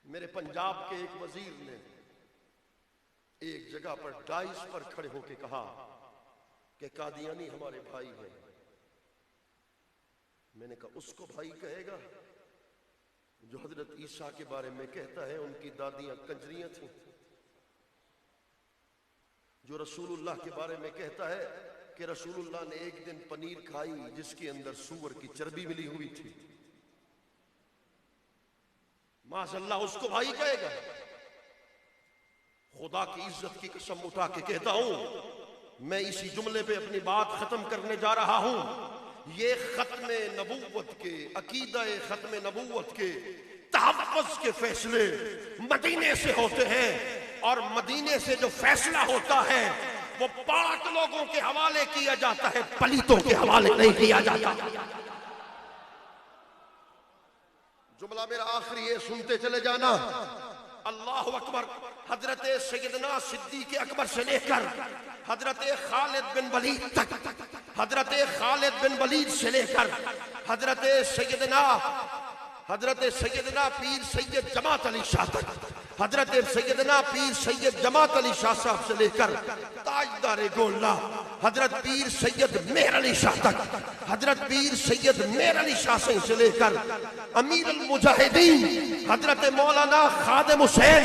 मेरे पंजाब के एक वजीर ने एक जगह पर डाइस पर खड़े होकर कहा कि कादियानी हमारे भाई हैं। मैंने कहा उसको भाई कहेगा जो हजरत ईसा के बारे में कहता है उनकी दादियां कंजरियां थी, जो रसूलुल्लाह के बारे में कहता है कि रसूलुल्लाह ने एक दिन पनीर खाई जिसके अंदर सूअर की चर्बी मिली हुई थी। माशअल्लाह उसको भाई कहेगा। खुदा की इज्जत की कसम उठा के कहता हूं, मैं इसी जुमले पे अपनी बात खत्म करने जा रहा हूं। ये खत्मे नबूवत के, अकीदा खत्मे नबूवत के तहफ़्फ़ुज़ के फैसले मदीने से होते हैं, और मदीने से जो फैसला होता है वो पाक लोगों के हवाले किया जाता है, पलीतों के हवाले नहीं किया जाता। जुमला मेरा आखिरी है, सुनते चले जाना। अल्लाह अकबर। हजरत सैयदना सिद्दीक़ अकबर से लेकर हजरत खालिद बिन वलीद तक, हजरत खालिद बिन वलीद से लेकर हजरत सैयदना पीर सैयद जमात अली शाह तक, हजरत सैयदना पीर सैयद जमात अली शाह साहब से लेकर ताजदार गोल्ला हजरत पीर सैयद मेहर अली शाह तक, हजरत पीर सैयद मेहर अली शाह से लेकर अमीर अल मुजाहिदीन हजरत मौलाना खादिम हुसैन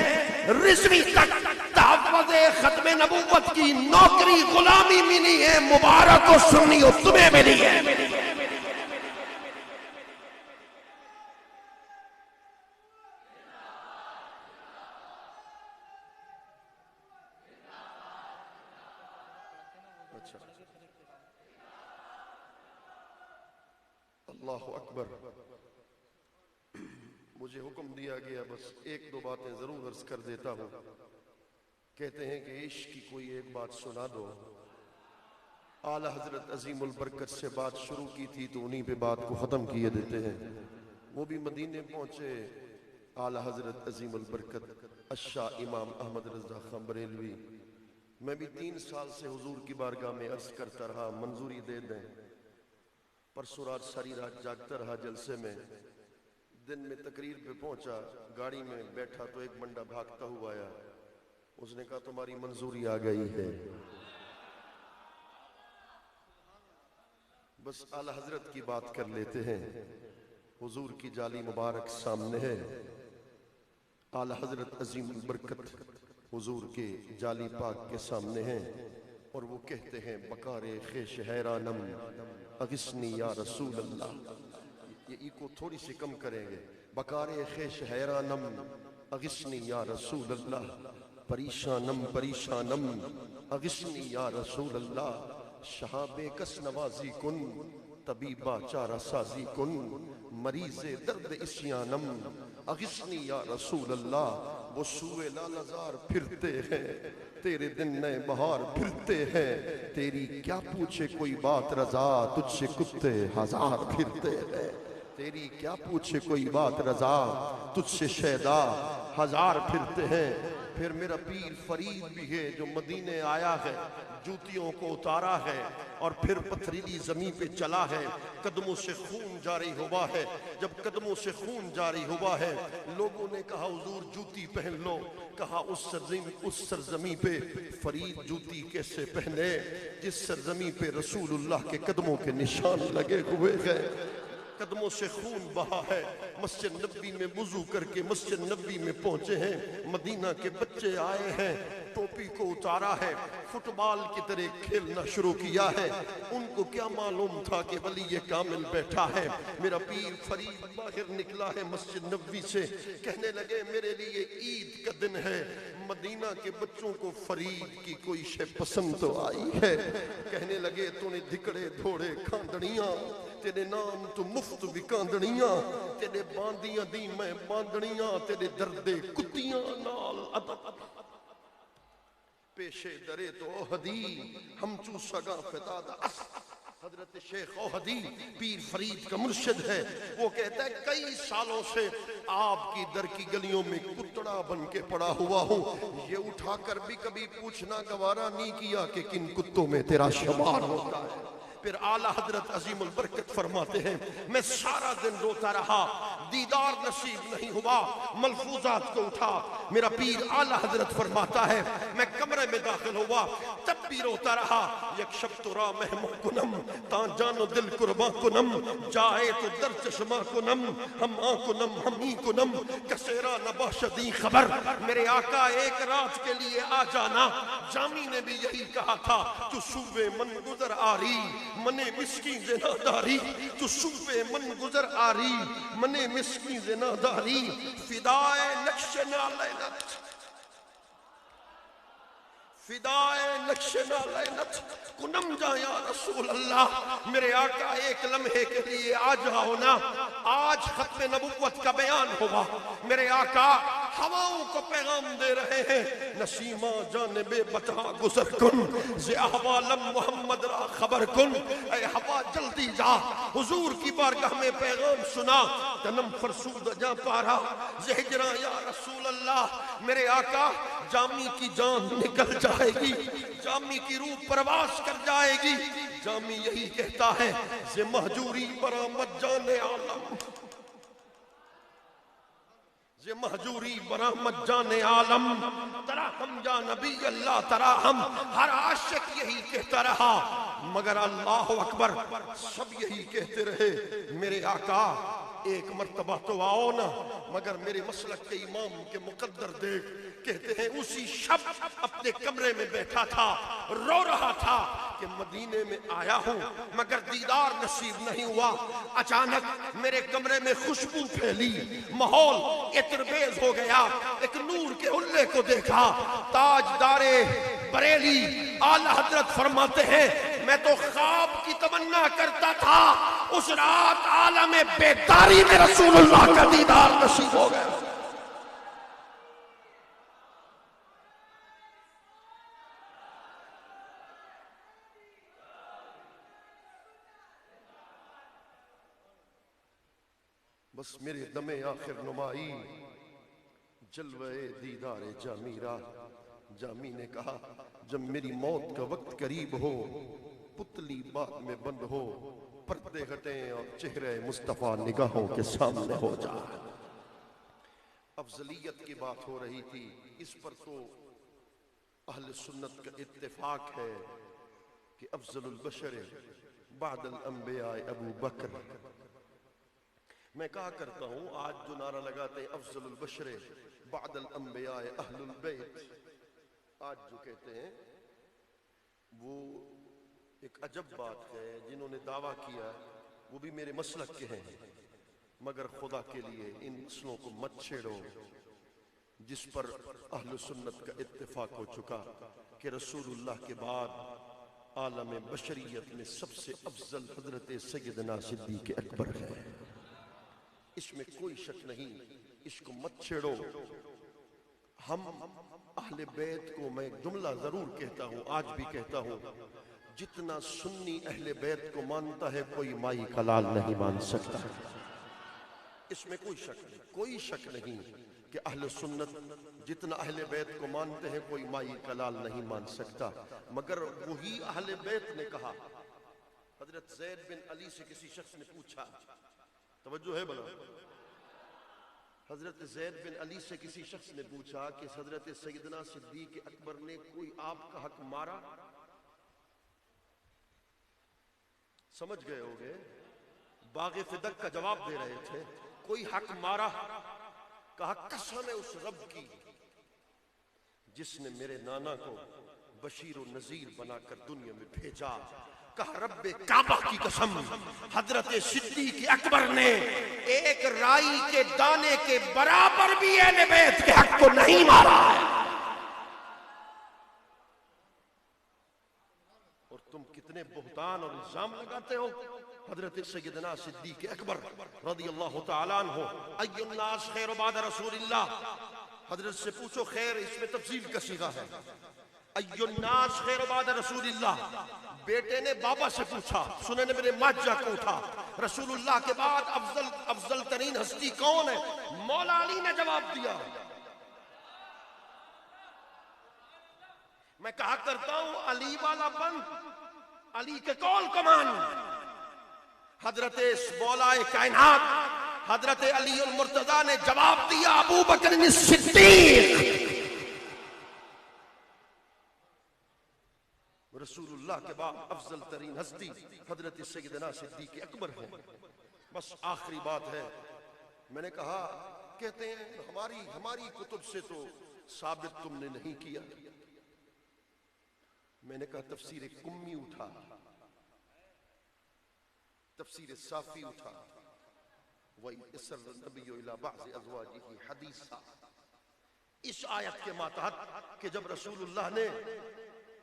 रिजवी तक तहफ़्फ़ुज़े खत्मे नबूवत की नौकरी गुलामी मिली है। मुबारक हो सुन्नी हो, तुम्हें मिली है। अल्लाह अकबर। मुझे हुक्म दिया गया बस एक दो बातें जरूर अर्ज कर देता हूं। कहते हैं कि इश्क की कोई एक बात सुना दो। आला हजरत अजीमुल बरकत से बात शुरू की थी तो उन्हीं पे बात को खत्म किए देते हैं। वो भी मदीने पहुंचे। आला हजरत अजीमुल बरकत अशा इमाम अहमद रजा खां बरेलवी। मैं भी 3 साल से हुजूर की बारगाह में अर्ज करता रहा, मंजूरी दे दें। परसों रात सारी रात जागता रहा जलसे में। दिन में तकरीर पे पहुंचा, गाड़ी में बैठा तो एक बंदा भागता हुआ आया। उसने कहा तुम्हारी मंजूरी आ गई है। बस आला हजरत की बात कर लेते हैं। हुजूर की जाली मुबारक सामने है। आला हजरत अजीम बरकत हुजूर के जाली पाक के सामने हैं और वो कहते हैं बकारे खेश हैरानम अगिस्नी या रसूल अल्लाह। ये इको थोड़ी सी कम करेंगे। बकारे खेश हैरानम अगिस्नी या रसूल अल्लाह, परेशानम परेशानम अगिस्नी या रसूल अल्लाह। शहाबे कस नवाजी कुन तबीबा चारा साजी कुन, मरीज़े दर्द इस्यानम अगिस्नी या रसूल अल्लाह। वो सूए लालजार फिरते हैं, तेरे दिन नए बहार फिरते हैं। तेरी क्या पूछे कोई बात रजा, तुझसे कुत्ते हजार फिरते हैं। तेरी क्या पूछे कोई बात रजा, तुझसे शैदा हजार फिरते हैं। फिर मेरा पीर फरीद भी है जो मदीने आया है, जूतियों को उतारा है और फिर पथरीली जमीन पे चला है। कदमों से खून जारी हुआ है। जब कदमों से खून जारी हुआ है, लोगों ने कहा हुजूर जूती पहन लो। कहा उस सरजमी पे फरीद जूती कैसे पहने जिस सरजमी पे रसूलुल्लाह के कदमों के निशान लगे हुए हैं। कदमों से खून बहा है। मस्जिद नबी में वुजू करके मस्जिद नबी में पहुंचे हैं। मदीना के बच्चे आए हैं। टोपी को उतारा है, फुटबॉल की तरह खेलना शुरू किया है। उनको क्या मालूम था कि वली ये कामिल बैठा है। मेरा पीर फरीद बाहर निकला है मस्जिद नबवी से, कहने लगे मेरे लिए ईद का दिन है, मदीना के बच्चों को फरीद की कोई शे पसंद तो आई है। कहने लगे तूने धिकड़े धोड़े खांदड़ियां, तेरे नाम तो मुफ्त विकांदड़ियां, तेरे बांदियां दी मैं बांदड़ियां, तेरे दर्दे कुत्तियां नाल पेशे दरे तो ओहदी हम चू सगा फिदाद अस। हजरत शेख ओहदी पीर फरीद का मुर्शिद है। वो कहता है कई सालों से आपकी दर की गलियों में कुत्तड़ा बन के पड़ा हुआ हूँ, ये उठाकर भी कभी पूछना गवारा नहीं किया कि किन कुत्तों में तेरा शुमार होता है। फिर आला हजरत अजीमुल बरकत फरमाते हैं मैं सारा दिन रोता रहा, दीदार नसीब नहीं हुआ, मलफूजात को उठा। मेरा पीर आला हजरत फरमाता है मैं कमरे में दाखिल हुआ तब भी रोता रहा। एक शब तो रा महमो कुनम ता जानो दिल कुर्बा कुनम, जाए तो दर चश्मा कुनम हम आ कुनम हम ही कुनम, कसेरा नबाशदी खबर। मेरे आका एक रात के लिए आ जाना, जामी ने भी यही कहा था। तू सूबे मन गुजर आरी मने मिस्की ज़िनादारी, तू सूबे मन गुजर आरी मने मिस्की ज़िनादारी, फिदाए नक्श नालैनत फिदाए नक्श नालैनत कुनम जा या रसूल अल्लाह। मेरे आका एक लम्हे के लिए आ जाओ ना। आज खत्म नबुव्वत का बयान हुआ, मेरे आका हवाओं को पैगाम दे रहे हैं, नसीमा जानिबे बता गुजर कुन जे अहवालम मोहम्मद रा खबर कुन। ऐ हवा जल्दी जा, हुजूर की बारगाह में पैगाम सुना, तनम फरसूद जा पारा जहजरा या रसूल अल्लाह। मेरे आका जामी की जान निकल जाएगी, जामी की रूह परवास कर जाएगी। जामी यही कहता है जे महजूरी बरामद जाने आलम, ये महजूरी बरामद जाने आलम, तरा हम या नबी अल्लाह तरा हम। हर आशिक यही कहता रहा, मगर अल्लाह अकबर सब यही कहते रहे। मेरे आका एक मर्तबा तो आओ ना, मगर मेरे मसलक के इमाम के मुकद्दर देख, कहते हैं उसी शब अपने कमरे में बैठा था, रो रहा था कि मदीने में आया हूँ मगर दीदार नसीब नहीं हुआ। अचानक मेरे कमरे में खुशबू फैली, माहौल इतरबेज हो गया। एक नूर के उल्ले को देखा, ताजदारे बरेली आला हजरत फरमाते हैं मैं तो ख्वाब की तमन्ना करता था उस रात आलम बेदारी में रसूलुल्लाह का दीदार नसीब हो गया। बस मेरे दमे आखिर नुमाई जलवे दीदारे जामीरा। जामी ने कहा जब मेरी मौत का वक्त करीब हो, पुतली बात में बंद हो, पर्दे हटें और चेहरे मुस्तफा निगाहों के सामने हो जाए। अफजलियत की बात हो रही थी, इस पर तो अहले सुन्नत का इत्तेफाक है कि अफजलुल बशर बादल अंबिया अबू बकर। मैं कहा करता हूँ आज जो नारा लगाते हैं अफजलुल बशर बादल अंबिया अहलुल बैत, आज जो कहते हैं वो एक अजब बात है। जिन्होंने दावा किया वो भी मेरे मसलक के हैं, मगर खुदा के लिए इन मसलों को मत छेड़ो जिस पर अहले सुन्नत का इत्तेफाक हो चुका कि रसूलुल्लाह के बाद आलम बशरियत में सबसे अफजल हजरत सैयदना सिद्दीक अकबर है। इसमें कोई शक नहीं, इसको मत छेड़ो। हम अहले बैत को मैं जुमला जरूर कहता हूँ, आज भी कहता हूँ, जितना सुन्नी अहले बैत को मानता है कोई माई का लाल नहीं मान सकता। इसमें कोई शक नहीं, कोई शक नहीं कि अहले सुन्नत जितना अहले बैत को मानते हैं कोई माई का लाल नहीं मान सकता। मगर वही अहले बैत ने कहा, हजरत ज़ैद बिन अली से किसी शख्स ने पूछा, तवज्जो है बना, हजरत ज़ैद बिन अली से किसी शख्स ने पूछा कि हजरत सैयदना सिद्दीक अकबर ने कोई आपका हक मारा? समझ गए होगे, बाग़े फिदक का जवाब दे रहे थे, कोई हक मारा? कहा कसम है उस रब की जिसने मेरे नाना को बशीर और नजीर बनाकर दुनिया में भेजा। कहा रब्बे काबा की कसम, हजरत सिद्दीक अकबर ने एक राई के दाने के बराबर भी अहले बैत के हक को नहीं मारा है। और तुम कितने बुहतान और इल्जाम लगाते हो। हजरत सैयदना सिद्दीक अकबर रदियल्लाहु ताला अन्हु, अय्युन्नास खैर बाद रसूलिल्लाह, हजरत से पूछो खैर इसमें तफसील का सीगा है। अय्युन्नास खैर बाद रसूलिल्लाह, बेटे ने बाबा से पूछा, सुनन इब्न माजा को उठा, रसूलुल्लाह के बाद अफजल तरीन हस्ती कौन है? मौला अली ने जवाब दिया। मैं कहा करता हूं अली वाला बंद, अली के कौल कमान। हजरत मौलाए कायनात हजरत अली उल मुर्तजा ने जवाब दिया, अबू बकर सिद्दीक। रसूलुल्लाह के बाद अफजल तरीन हस्ती हजरत सैयदना सिद्दीक अकबर है। बस आखिरी बात है, मैंने कहा कहते हैं हमारी कुतुब से तो साबित तुमने नहीं किया। मैंने कहा तफसीर कुम्मी उठा, तफसीर साफी उठा, वही हदीस इस आयत के मातहत कि जब रसूलुल्लाह ने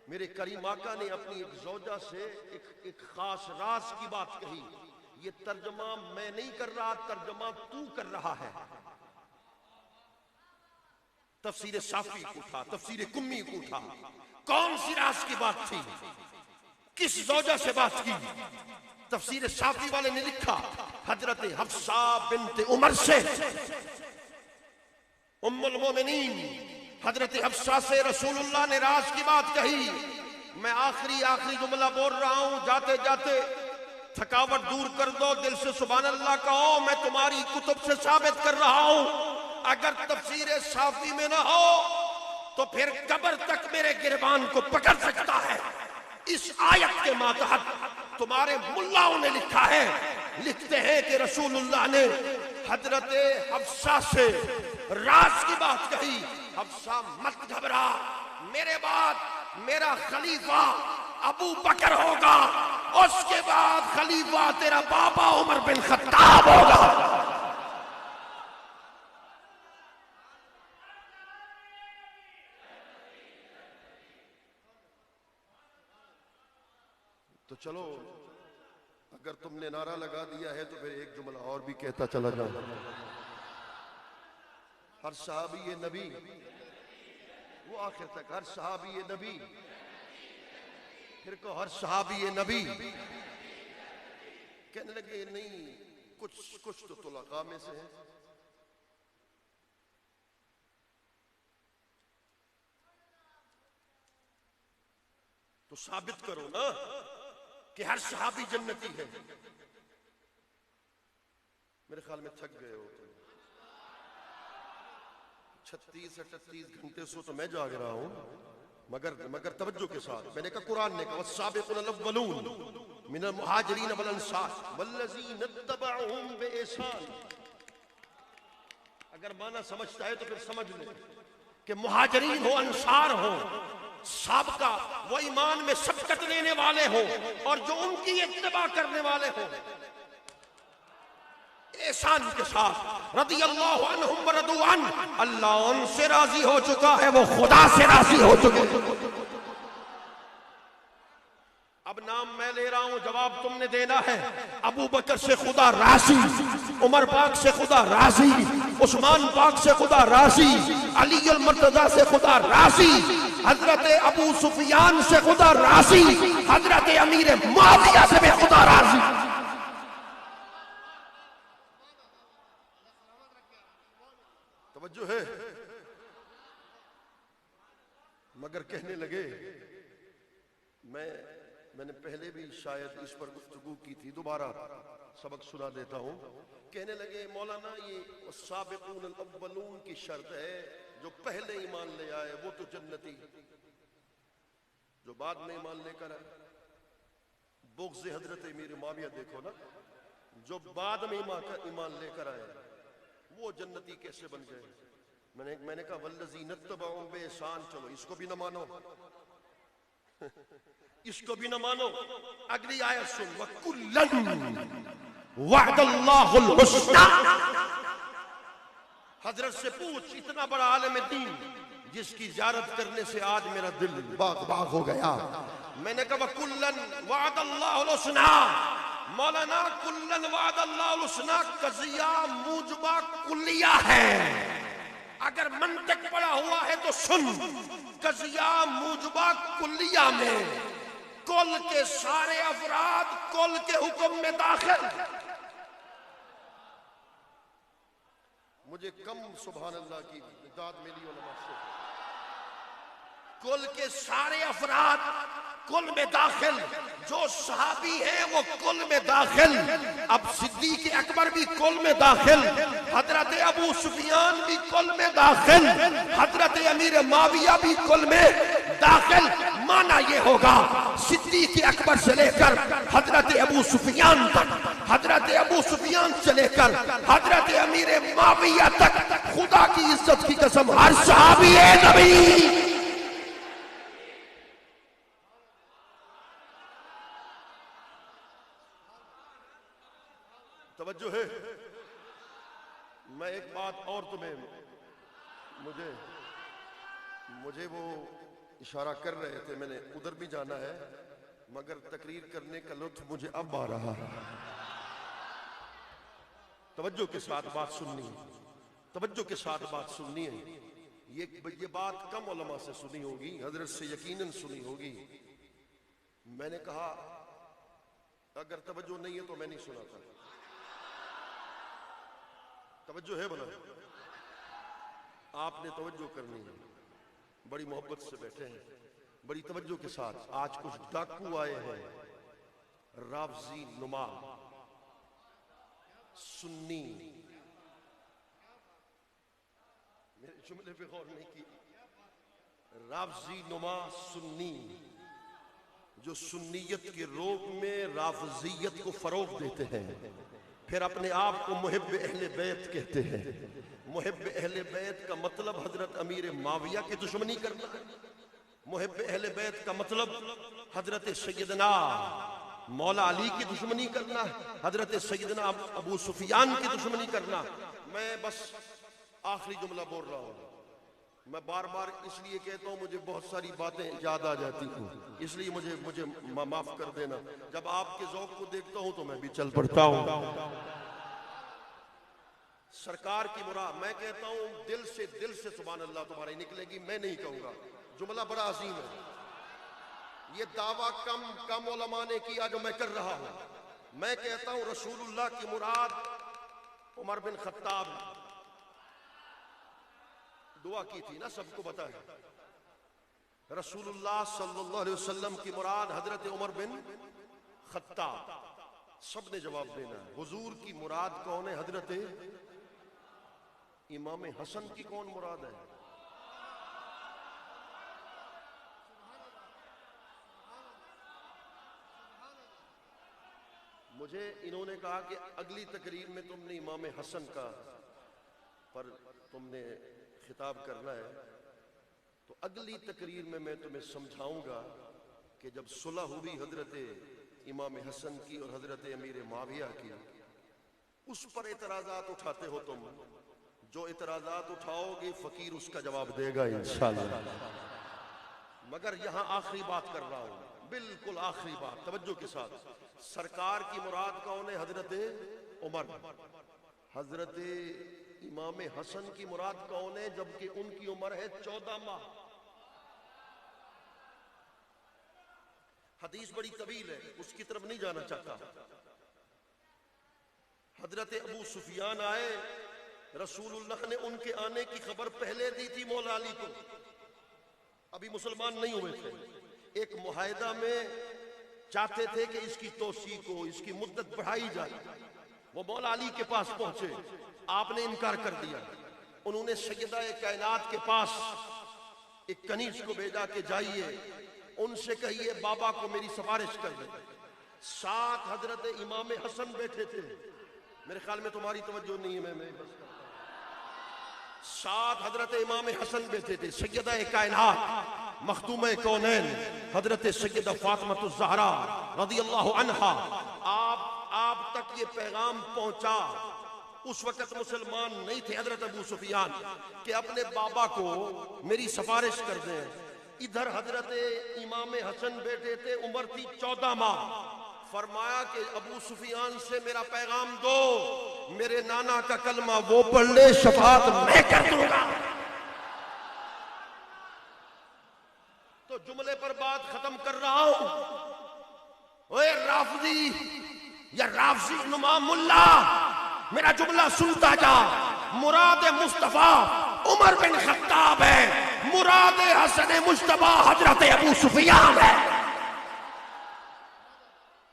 मेरे करीम आका ने अपनी एक ज़ौजा से एक खास राज की बात कही। ये तर्जमा मैं नहीं कर रहा, तर्जमा तू कर रहा है। तफसीर साफी को उठा, तफसीर कुम्मी को उठा, कौन सी राज की बात थी, किस ज़ौजा से बात की। तफसीर साफी वाले ने लिखा हजरत हफ्सा बिन्त उमर से, उम्मुल मोमिनीन हजरत हफ्सा से रसूलुल्लाह ने राज की बात कही। मैं आखिरी जुमला बोल रहा हूं, जाते जाते थकावट दूर कर दो, दिल से सुभान अल्लाह कहो। मैं तुम्हारी कुतुब से साबित कर रहा हूं, अगर तफसीर साफी में ना हो तो फिर कब्र तक मेरे गिरबान को पकड़ सकता है। इस आयत के मातहत तुम्हारे मुल्लाओं ने लिखा है, लिखते हैं कि रसूलुल्लाह ने हजरत हफ्सा से राज की बात कही। हफ्सा मत घबरा, मेरे बाद मेरा खलीफा अबू बकर होगा, उसके बाद खलीफा तेरा बाबा उमर बिन खत्ताब होगा। तो चलो, अगर तुमने नारा लगा दिया है तो फिर एक जुमला और भी कहता चला जाऊं। हर सहाबी ये नबी, वो आखिर तक हर सहाबी ये नबी, फिर को हर सहाबी ये नबी। कहने लगे नहीं, कुछ तो तुलका में से है। तो साबित करो ना कि हर सहाबी जन्नती है। मेरे ख्याल में थक गए हो तुम। 36-38 घंटे सो तो मैं जाग रहा हूं, मगर तवज्जो के साथ। मैंने कहा कुरान ने कहा वस्साबिकुल अव्वलून मिनल मुहाजिरीन वल अंसार वल्लज़ीना तबअहुम बिइहसान। अगर माना समझता है तो फिर समझ ले कि मुहाजिरीन हो, अंसार हो, साबका वो ईमान में सबकत लेने वाले हो और जो उनकी इत्तिबा करने वाले हो, एहसान के साथ। रदियल्लाहु अन्हुम व रदू अन, अल्लाह उनसे राजी हो चुका है, वो खुदा से राजी हो चुके। अब नाम मैं ले रहा हूं, जवाब तुमने देना है। अबू बकर से खुदा राजी, उमर पाक से खुदा राजी, उस्मान पाक से खुदा राजी, अली अल मुर्तजा से खुदा राजी, हजरत अबू सुफियान से खुदा राजी, हजरत अमीर मुआविया से भी खुदा राजी। तवज्जो है। मगर कहने लगे, मैंने पहले भी शायद इस पर गुफ्तगू की थी, दोबारा सबक सुना देता हूं। कहने लगे मौलाना ये साबिक़ून अव्वलून की शर्त है, जो पहले ईमान ले आए वो तो जन्नती, जो बाद में ईमान लेकर आए। बुग़्ज़ हजरत अमीर मुआविया देखो ना, जो बाद में ईमान लेकर आए वो जन्नती कैसे बन गए। मैंने कहा वल्लज़ी नत्तबअहुम बेihसान, चलो इसको भी न मानो इसको भी न मानो। अगली आयत सुन, वकुल्लन वअदल्लाहुल हुस्ना। हजरत से पूछ, इतना बड़ा आलिम दीन जिसकी ज़ियारत करने से आज मेरा दिल बाग बाग हो गया। मैंने कहा वकुल्लन वअदल्लाहुल हुस्ना, मौलाना कुल्लन वअदल्लाहुल हुस्ना कज़िया मूजबा कुल्लिया है। अगर मंतिक पढ़ा हुआ है तो सुन, कज़िया मूजबा कुल्लिया में कुल के सारे अफराद कुल के हुक्म में दाखिल। मुझे कम सुभान अल्लाह की दाद मिली उलमा से। कुल के सारे अफराद कुल में दाखिल, जो सहाबी है वो कुल में दाखिल। अब सिद्दीक अकबर भी कुल में दाखिल, हजरत अबू सुफियान भी कुल में दाखिल, हजरत अमीर माविया भी कुल में दाखिल। माना ये होगा सिद्दीक अकबर से लेकर हजरत अबू सुफियान तक, हजरत अबू सुफियान से लेकर हजरत अमीर माविया तक, खुदा की इज्जत की कसम हर सहाबी है नबी। तवज्जो है। मैं एक बात और तुम्हें, मुझे वो इशारा कर रहे थे, मैंने उधर भी जाना है, मगर तकरीर करने का लुत्फ मुझे अब आ रहा है। तवज्जो के साथ बात सुननी है, तवज्जो के साथ बात सुननी है। ये बात कम उलमा से सुनी होगी, हजरत से यकीनन सुनी होगी। मैंने कहा अगर तवज्जो नहीं है तो मैं नहीं सुनाता। तवज्जो है बोला, आपने तवज्जो करनी है। बड़ी मोहब्बत से बैठे हैं, बड़ी तवज्जो के साथ। आज कुछ डाकू आए हैं, रावजी नुमा सुन्नी, मेरे जुमले पे गौर नहीं की। रावजी नुमा सुन्नी, जो सुन्नियत के रोग में राफजियत को फरोग देते हैं, फिर अपने आप को मुहिब अहले बैत कहते हैं। मुहिब अहले बैत का मतलब हजरत अमीर माविया की दुश्मनी करना है। मुहिब अहले बैत का मतलब हजरत सैयदना मौला अली की दुश्मनी करना है, हजरत सैयदना अबू सुफियान की दुश्मनी करना। मैं बस आखिरी जुमला बोल रहा हूँ। मैं बार बार इसलिए कहता हूँ, मुझे बहुत सारी बातें याद आ जाती हैं, इसलिए मुझे माफ कर देना। जब आपके ज़ौक़ को देखता हूँ तो मैं भी चल पड़ता हूँ। सरकार की मुराद, मैं कहता हूँ दिल से सुभान अल्लाह तुम्हारी निकलेगी, मैं नहीं कहूँगा। जुमला बड़ा अजीम है। ये दावा कम उलमा ने किया जो मैं कर रहा हूँ। मैं कहता हूँ रसूलुल्लाह की मुराद उमर बिन खत्ताब है। दुआ की थी ना, सबको पता है। रसूलुल्लाह सल्लल्लाहु अलैहि वसल्लम की मुराद हजरत उमर बिन खत्ताब। सबने जवाब देना है। हुजूर की मुराद कौन है? हजरत इमाम हसन की कौन मुराद है? मुझे इन्होंने कहा कि अगली तकरीर में तुमने इमाम हसन का पर तुमने खिताब करना है, तो अगली तकरीर में मैं तुम्हें समझाऊंगा कि जब सुलह हुई हजरत इमाम हसन की और हजरत अमीर माविया की, उस पर इतराजात उठाते हो तुम। जो इतराजात उठाओगे फकीर उसका जवाब देगा इंशाअल्लाह। मगर यहां आखिरी बात कर रहा हूं, बिल्कुल आखिरी बात, तवज्जो के साथ। सरकार की मुराद कौन है? हजरत उमर। हजरत इमाम हसन की मुराद कौन है? जबकि उनकी उम्र है 14 माह। हदीस बड़ी तवील है, उसकी तरफ नहीं जाना चाहता। हजरत अबू सुफियान आए, रसूलुल्लाह ने उनके आने की खबर पहले दी थी मौला अली को, अभी मुसलमान नहीं हुए थे। एक मुआहिदा में चाहते थे कि इसकी तोसी को, इसकी मुद्दत बढ़ाई जाए। वो मौला अली के पास पहुंचे, आपने इनकार कर दिया। उन्होंने सैयदा कायनात के पास एक कनीज को भेजा कि जाइए उनसे कहिए बाबा को मेरी सिफारिश कर दे। साथ हजरत इमाम हसन बैठे थे। मेरे ख्याल में तुम्हारी तवज्जो नहीं है, मैं बस साथ हजरत इमाम हसन बैठे थे, सैयदा कायनात मखदूम कौनैन हजरत सैयदा फातिमा ज़हरा रज़ियल्लाहु अन्हा। आप तक ये पैगाम पहुंचा, उस वक्त मुसलमान नहीं थे हजरत अबू सुफियान, कि अपने बाबा को मेरी सिफारिश कर दें। इधर हजरत इमाम हसन बैठे थे, उम्र थी 14 माह। फरमाया कि अबू सुफियान से मेरा पैगाम दो, मेरे नाना का कलमा वो पढ़ ले, शफाअत मैं कर दूंगा। तो जुमले पर बात खत्म कर रहा हूं। ओए राफजी या राफजी नुमा मुल्ला, मेरा जुमला सुनता जा। मुराद मुस्तफा उमर बिन खत्ताब है, मुराद हसन मुस्तफा हजरत अबू सुफियान है।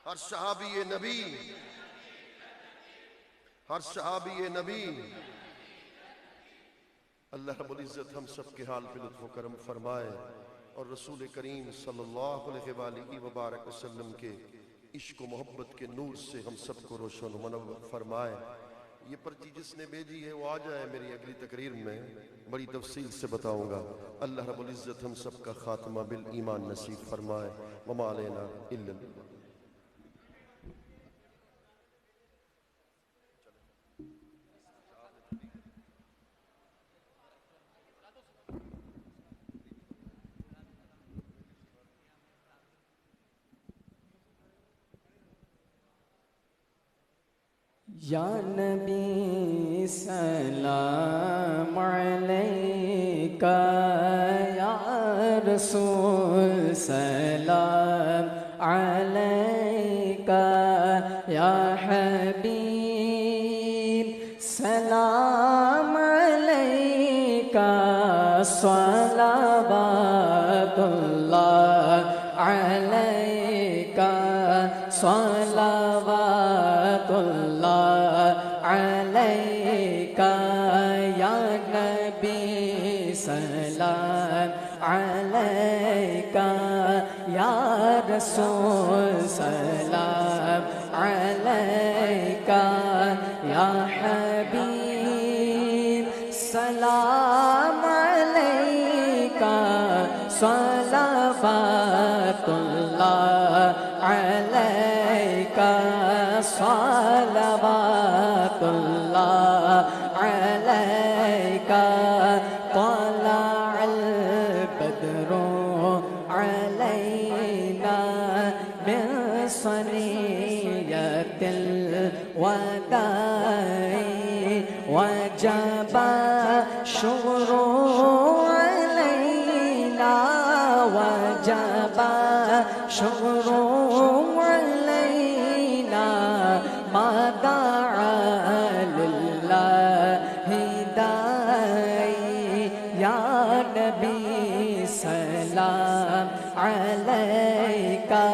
हर सहाबी नबी, हर सहाबी नबी, अल्लाह रब्बुल इज्जत हम सब के हाल पे लुत्फ़ करम फरमाए और रसूल करीम सल्लल्लाहु अलैहि वसल्लम के इश्क मोहब्बत के नूर से हम सबको रोशन मुनव्वर फरमाए। ये पर्ची जिसने भेजी है वो आ जाए, मेरी अगली तकरीर में बड़ी तफसील से बताऊंगा। अल्लाह रब्बुल इज्जत हम सब का खात्मा बिल ईमान नसीब फरमाए। वमा अलैना इल्ला या नबी सलाम अलैका, या रसूल सलाम अलैका, या हबीब सलाम अलैका, सलावतुल्लाह अलैका, सलावतुल्लाह अलैका, या नबी सलाम अलैका, या रसूल सलाम अलैका, या हबीब सलाम अलैका, सलावतुल्लाह अलैका, सलावतुल्लाह अलैका। तलअल बद्रु अलैना मिन सनियतिल वदाई, वजबा शुक्रु अलैना, वजबा शुक्रु अलैना, मा दआ लिल्लाहि दाई, या नबी सलाम अलैका,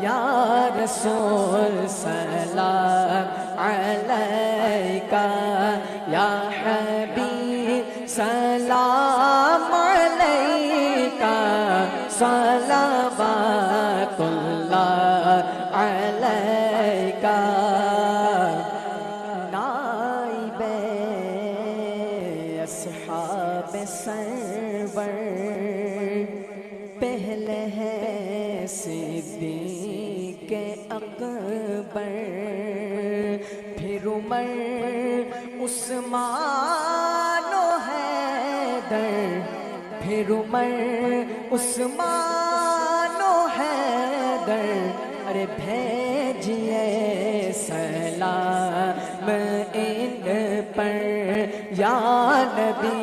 या रसूल सलाम अलैका, या हबीब सलाम अलैका, सलावतुल्लाह अलैका। नाइबे अस्हाब सरवर, पहले है सिद्दीक़ अकबर, फिर उमर उस्मान व हैदर, फिर उमर उस्मान व हैदर। अरे भेजिए सलाम इन पर, या नबी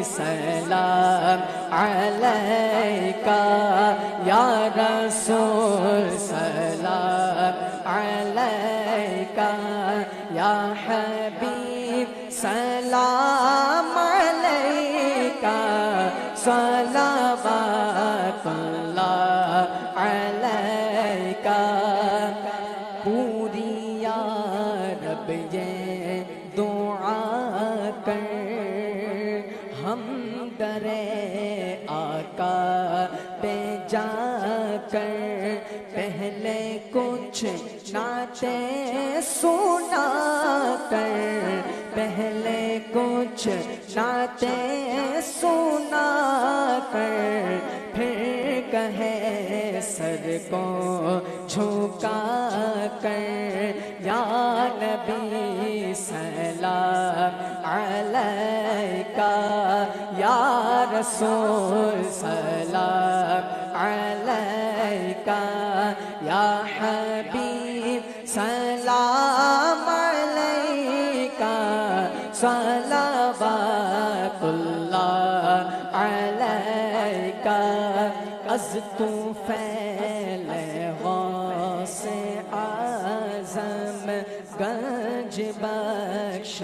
सलाम अलैका, या रसूल सलाम अलैका, या हबीब सलाम अलैका, सलावतुल्लाह अलैका। पूरी या रब ये दुआ कर, हम डरे आका पे जाकर, पहले कुछ नाते सुना कर, पहले कुछ कुछ नाते सुना कर, फिर कहे सर को झुका कर, या नबी सलाम अलैका, या रसूल सलाम अलैका, या हबीब सलाम अलैका, सलावतुल्लाह अलैका। अज़ तू फैले गौसे आज़म, गंज बख्श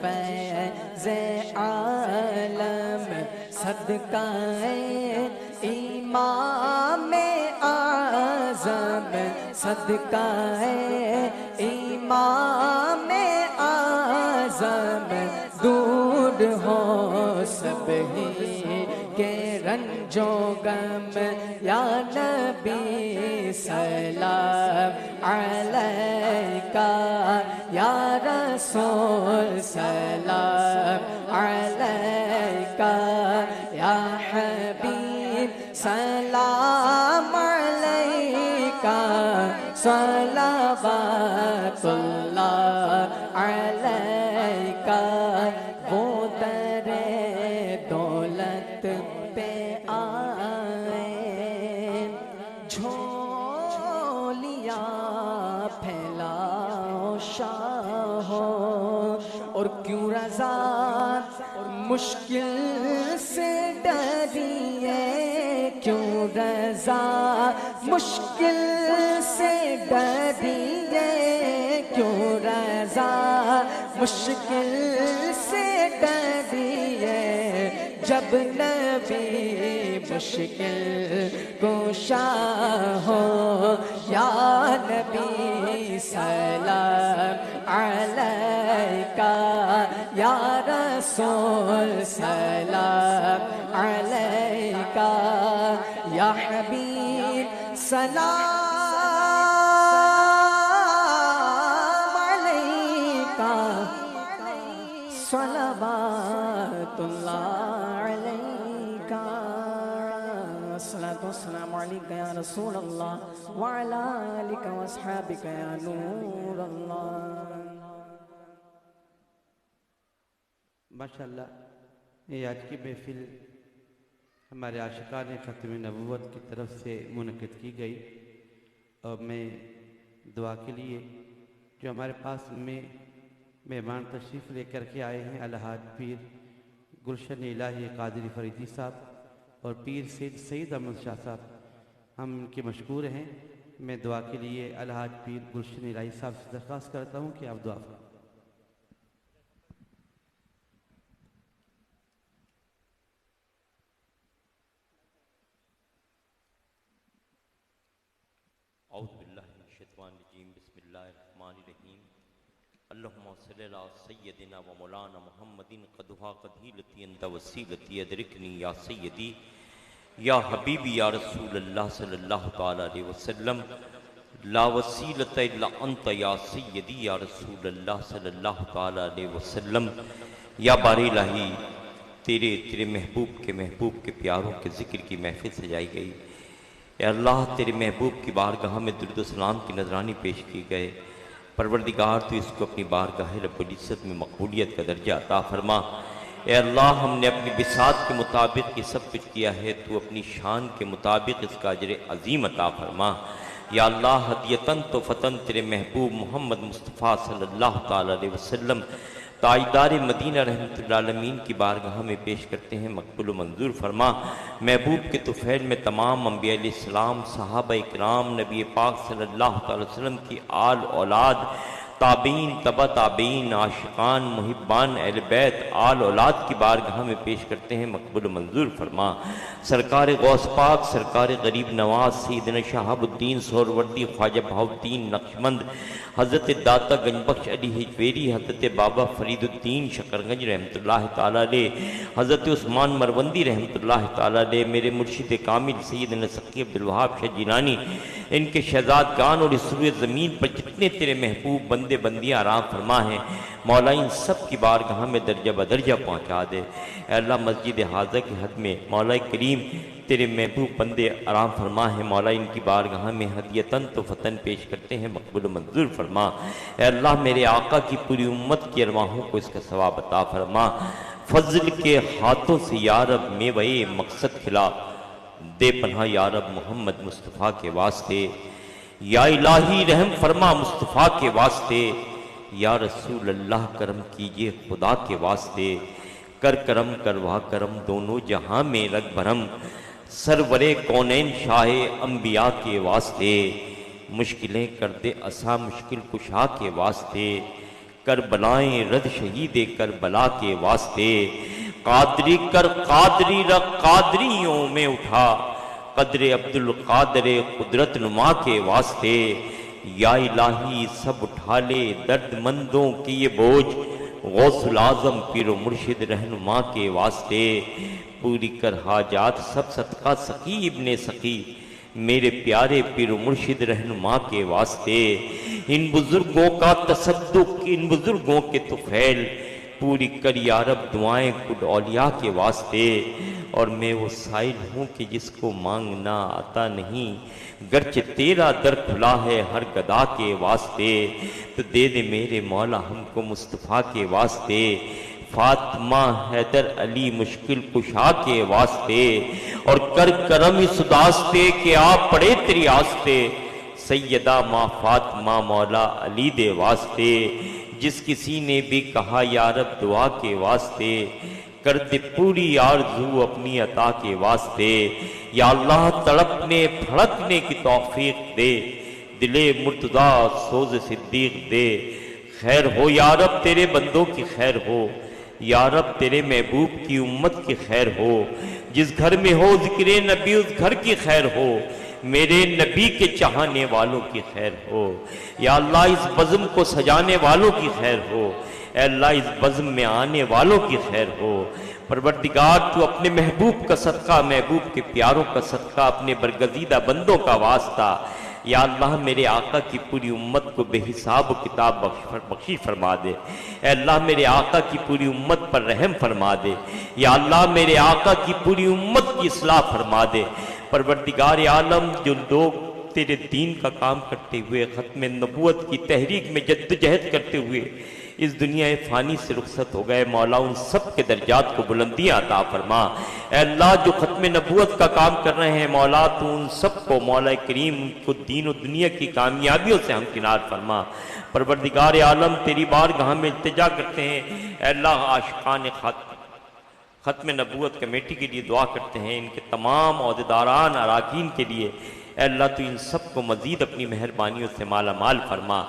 फैज़े आलम, सदकाए इमाम आज़म, सदकाए इमाम आज़म, दूर हो सब ही के रंजो गम, या नबी सलाम अलैका, या रसूल सलाम अलैका, या हबीब सलाम अलैका, सलावतुल्लाह अलैका। वो दरे दौलत पे आए, झोलियाँ फैलाओ शाहो, और क्यों रज़ा मुश्किल से डरिए, क्यों रज़ा मुश्किल से डरिए, क्यों रज़ा मुश्किल से डरिए, जब नबी मुश्किल कुशा हो, या नबी सलाम अलैका, या रसूल सलाम अलैका, या हबीब सलाम अलैका, सलावतुल्लाह अलैका। अस्सलातु वस्सलामु अलैका या रसूल अल्लाह, व अला आलिका व अस्हाबिका या नूर अल्लाह। माशाअल्लाह, ये आज की महफिल हमारे आशिकाने ख़त्म नबूवत की तरफ से मुनक़िद की गई, और मैं दुआ के लिए जो हमारे पास में मेहमान तशरीफ़ लेकर के आए हैं, अलहाज पीर गुलशन इलाही कादरी फरीदी साहब और पीर सैयद अहमद शाह साहब, हम इनके मशकूर हैं। मैं दुआ के लिए अलहाज पीर गुलशन इलाही साहब से दरख्वास्त करता हूँ कि आप दुआ करें। बिस्मिल्लाहिर्रहमानिर्रहीम। अल्लाहुम्मा सल्लि अला सय्यदिना व मौलाना मुहम्मदिन क़दुहा क़दीलती अंत वसीलती अदरिकनी या सय्यदी या हबीबी या रसूलल्लाह सल्लल्लाहु तआला अलैहि वसल्लम, ला वसीलता इल्ला अंत या सय्यदी या रसूलल्लाह सल्लल्लाहु तआला अलैहि वसल्लम। या बारी इलाही, तेरे महबूब के प्यारों के ज़िक्र की महफिल सजाई गई। ए अल्लाह, तेरे महबूब की बारगाह में दुरूद सलाम की नजरानी पेश की गए। परवरदिगार, तो इसको अपनी बारगाह रब्बुल इज़्ज़त में मकबूलियत का दर्जा अता फरमा। ए अल्लाह, हमने अपनी बिसात के मुताबिक ये सब कुछ किया है, तू अपनी शान के मुताबिक इसका अजर अजीम अता फरमा। या अल्लाह, हदियतन तो फ़तन तेरे महबूब मोहम्मद मुस्तफ़ा सल्लल्लाहु तआला अलैहि वसल्लम ताजदार मदीना रहमतुल्लाह अलमीन की बारगाह में पेश करते हैं, मकबूल मंजूर फरमा। महबूब के तुफ़ैल में तमाम अंबिया अलैहिस्सलाम, सहाबा इकराम, नबी पाक सल्लल्लाहु अलैहि वसल्लम की आल औलाद, ताबीन, तबा ताबीन, आशिकान, मुहिब्बान, अहले बैत, आल औलाद की बारगाह में पेश करते हैं, मकबूल मंजूर फरमा। सरकार गौस पाक, सरकार गरीब नवाज सैयदना शहाबुद्दीन सोहरवर्दी, ख्वाजा बहाउद्दीन नक्शबंद, हज़रत दाता गंजबख्श अली हिजवेरी, हज़रत बाबा फरीदुद्दीन शकरगंज रहमतुल्लाह ताला अलैह, हज़रत उस्मान मरवंदी रहमतुल्लाह ताला अलैह, मेरे मुर्शिद कामिल सैयदना सकी अब्दुल वहाब शाह जिलानी, इनके शहजादगान और इस रुए ज़मीन पर जितने तेरे महबूब बंदे बंदियाँ आराम फरमा हैं मौला, इन सब की बारगाह में दर्जा बदर्जा पहुँचा दे। अल्लाह मस्जिद हाज़ा की हद में मौला करीम तेरे महबूब बंदे आराम फरमा है मौला, इनकी बारगाह में हदियतन तो फतन पेश करते हैं, मकबूल मंजूर फरमा। अल्लाह मेरे आका की पूरी उम्मत की अरवाहों को इसका सवाब अता फरमा। फजल के हाथों से यारब में वही मकसद खिला दे पन्हा यारब मोहम्मद मुस्तफ़ा के वास्ते। या इलाही रहम फरमा मुस्तफ़ा के वास्ते, या रसूल अल्लाह करम कीजिए खुदा के वास्ते। कर करम करवा करम दोनों जहां में रग भरम, सरवरे कौनैन शाहे अंबिया के वास्ते। मुश्किलें कर दे असा मुश्किल कुशा के वास्ते, कर बलाएं रद शहीदे कर बला के वास्ते। कादरी कर कादरी रख कादरियों में उठा, कदरे अब्दुल कादरे कुदरत नुमा के वास्ते। या इलाही सब उठा ले दर्दमंदों की ये बोझ, गौसुल आज़म पीरो मुर्शिद रहनुमा के वास्ते। पूरी कर हाजात सब सदका सकी इब्ने सकी, मेरे प्यारे पीरो मुर्शिद रहनुमा के वास्ते। इन बुजुर्गों का तसद्दुक इन बुजुर्गों के तुफैल, पूरी कर यारब दुआएं कुड औलिया के वास्ते। और मैं वो साइल हूँ कि जिसको मांगना आता नहीं, गर्चे तेरा दर खुला है हर गदा के वास्ते। तो दे दे मेरे मौला हमको मुस्तफ़ा के वास्ते, फातिमा हैदर अली मुश्किल कुशा के वास्ते। और कर करम इस दास्ते के आप पड़े तेरी आस्ते, सैयदा माँ फातिमा मौला अली दे वास्ते। जिस किसी ने भी कहा यारब दुआ के वास्ते, कर दे पूरी आरज़ू अपनी अता के वास्ते। या अल्लाह तड़पने फड़कने की तौफीक दे, दिले मुर्तदा सोज सिद्दीक दे। खैर हो यारब तेरे बंदों की खैर हो, यारब तेरे महबूब की उम्मत की खैर हो। जिस घर में हो जिक्र नबी उस घर की खैर हो, मेरे नबी के चाहने वालों की खैर हो। या अल्लाह इस बज़्म को सजाने वालों की खैर हो, अल्लाह इस बज़्म में आने वालों की खैर हो। परवरदिगार तू अपने महबूब का सदका, महबूब के प्यारों का सदका, अपने बरगजीदा बंदों का वास्ता, या अल्लाह मेरे आका की पूरी उम्मत को बेहिसाब किताब बख्शी फरमा दे। अल्लाह मेरे आका की पूरी उम्मत पर रहम फरमा दे। या अल्लाह मेरे आका की पूरी उम्मत की इस्लाह फरमा दे। परवरदिगार आलम जो लोग तेरे दीन का काम करते हुए ख़त्म नबूवत की तहरीक में जद्दोजहद करते हुए इस दुनिया फ़ानी से रुखसत हो गए, मौला उन सब के दर्जात को बुलंदियाँ अता फरमा। अल्लाह जो ख़त्म नबूवत का काम कर रहे हैं मौला, तो उन सब को मौला करीम को दीन और दुनिया की कामयाबियों से हमकिनार फरमा। परवरदिगार आलम तेरी बारगाह में इल्तिजा करते हैं। अल्लाह आशिकान ख़त्म नबूवत कमेटी के लिए दुआ करते हैं, इनके तमाम अहदेदारान अराकीन के लिए। अल्लाह तो इन सब को मज़ीद अपनी मेहरबानियों से माला माल फरमा।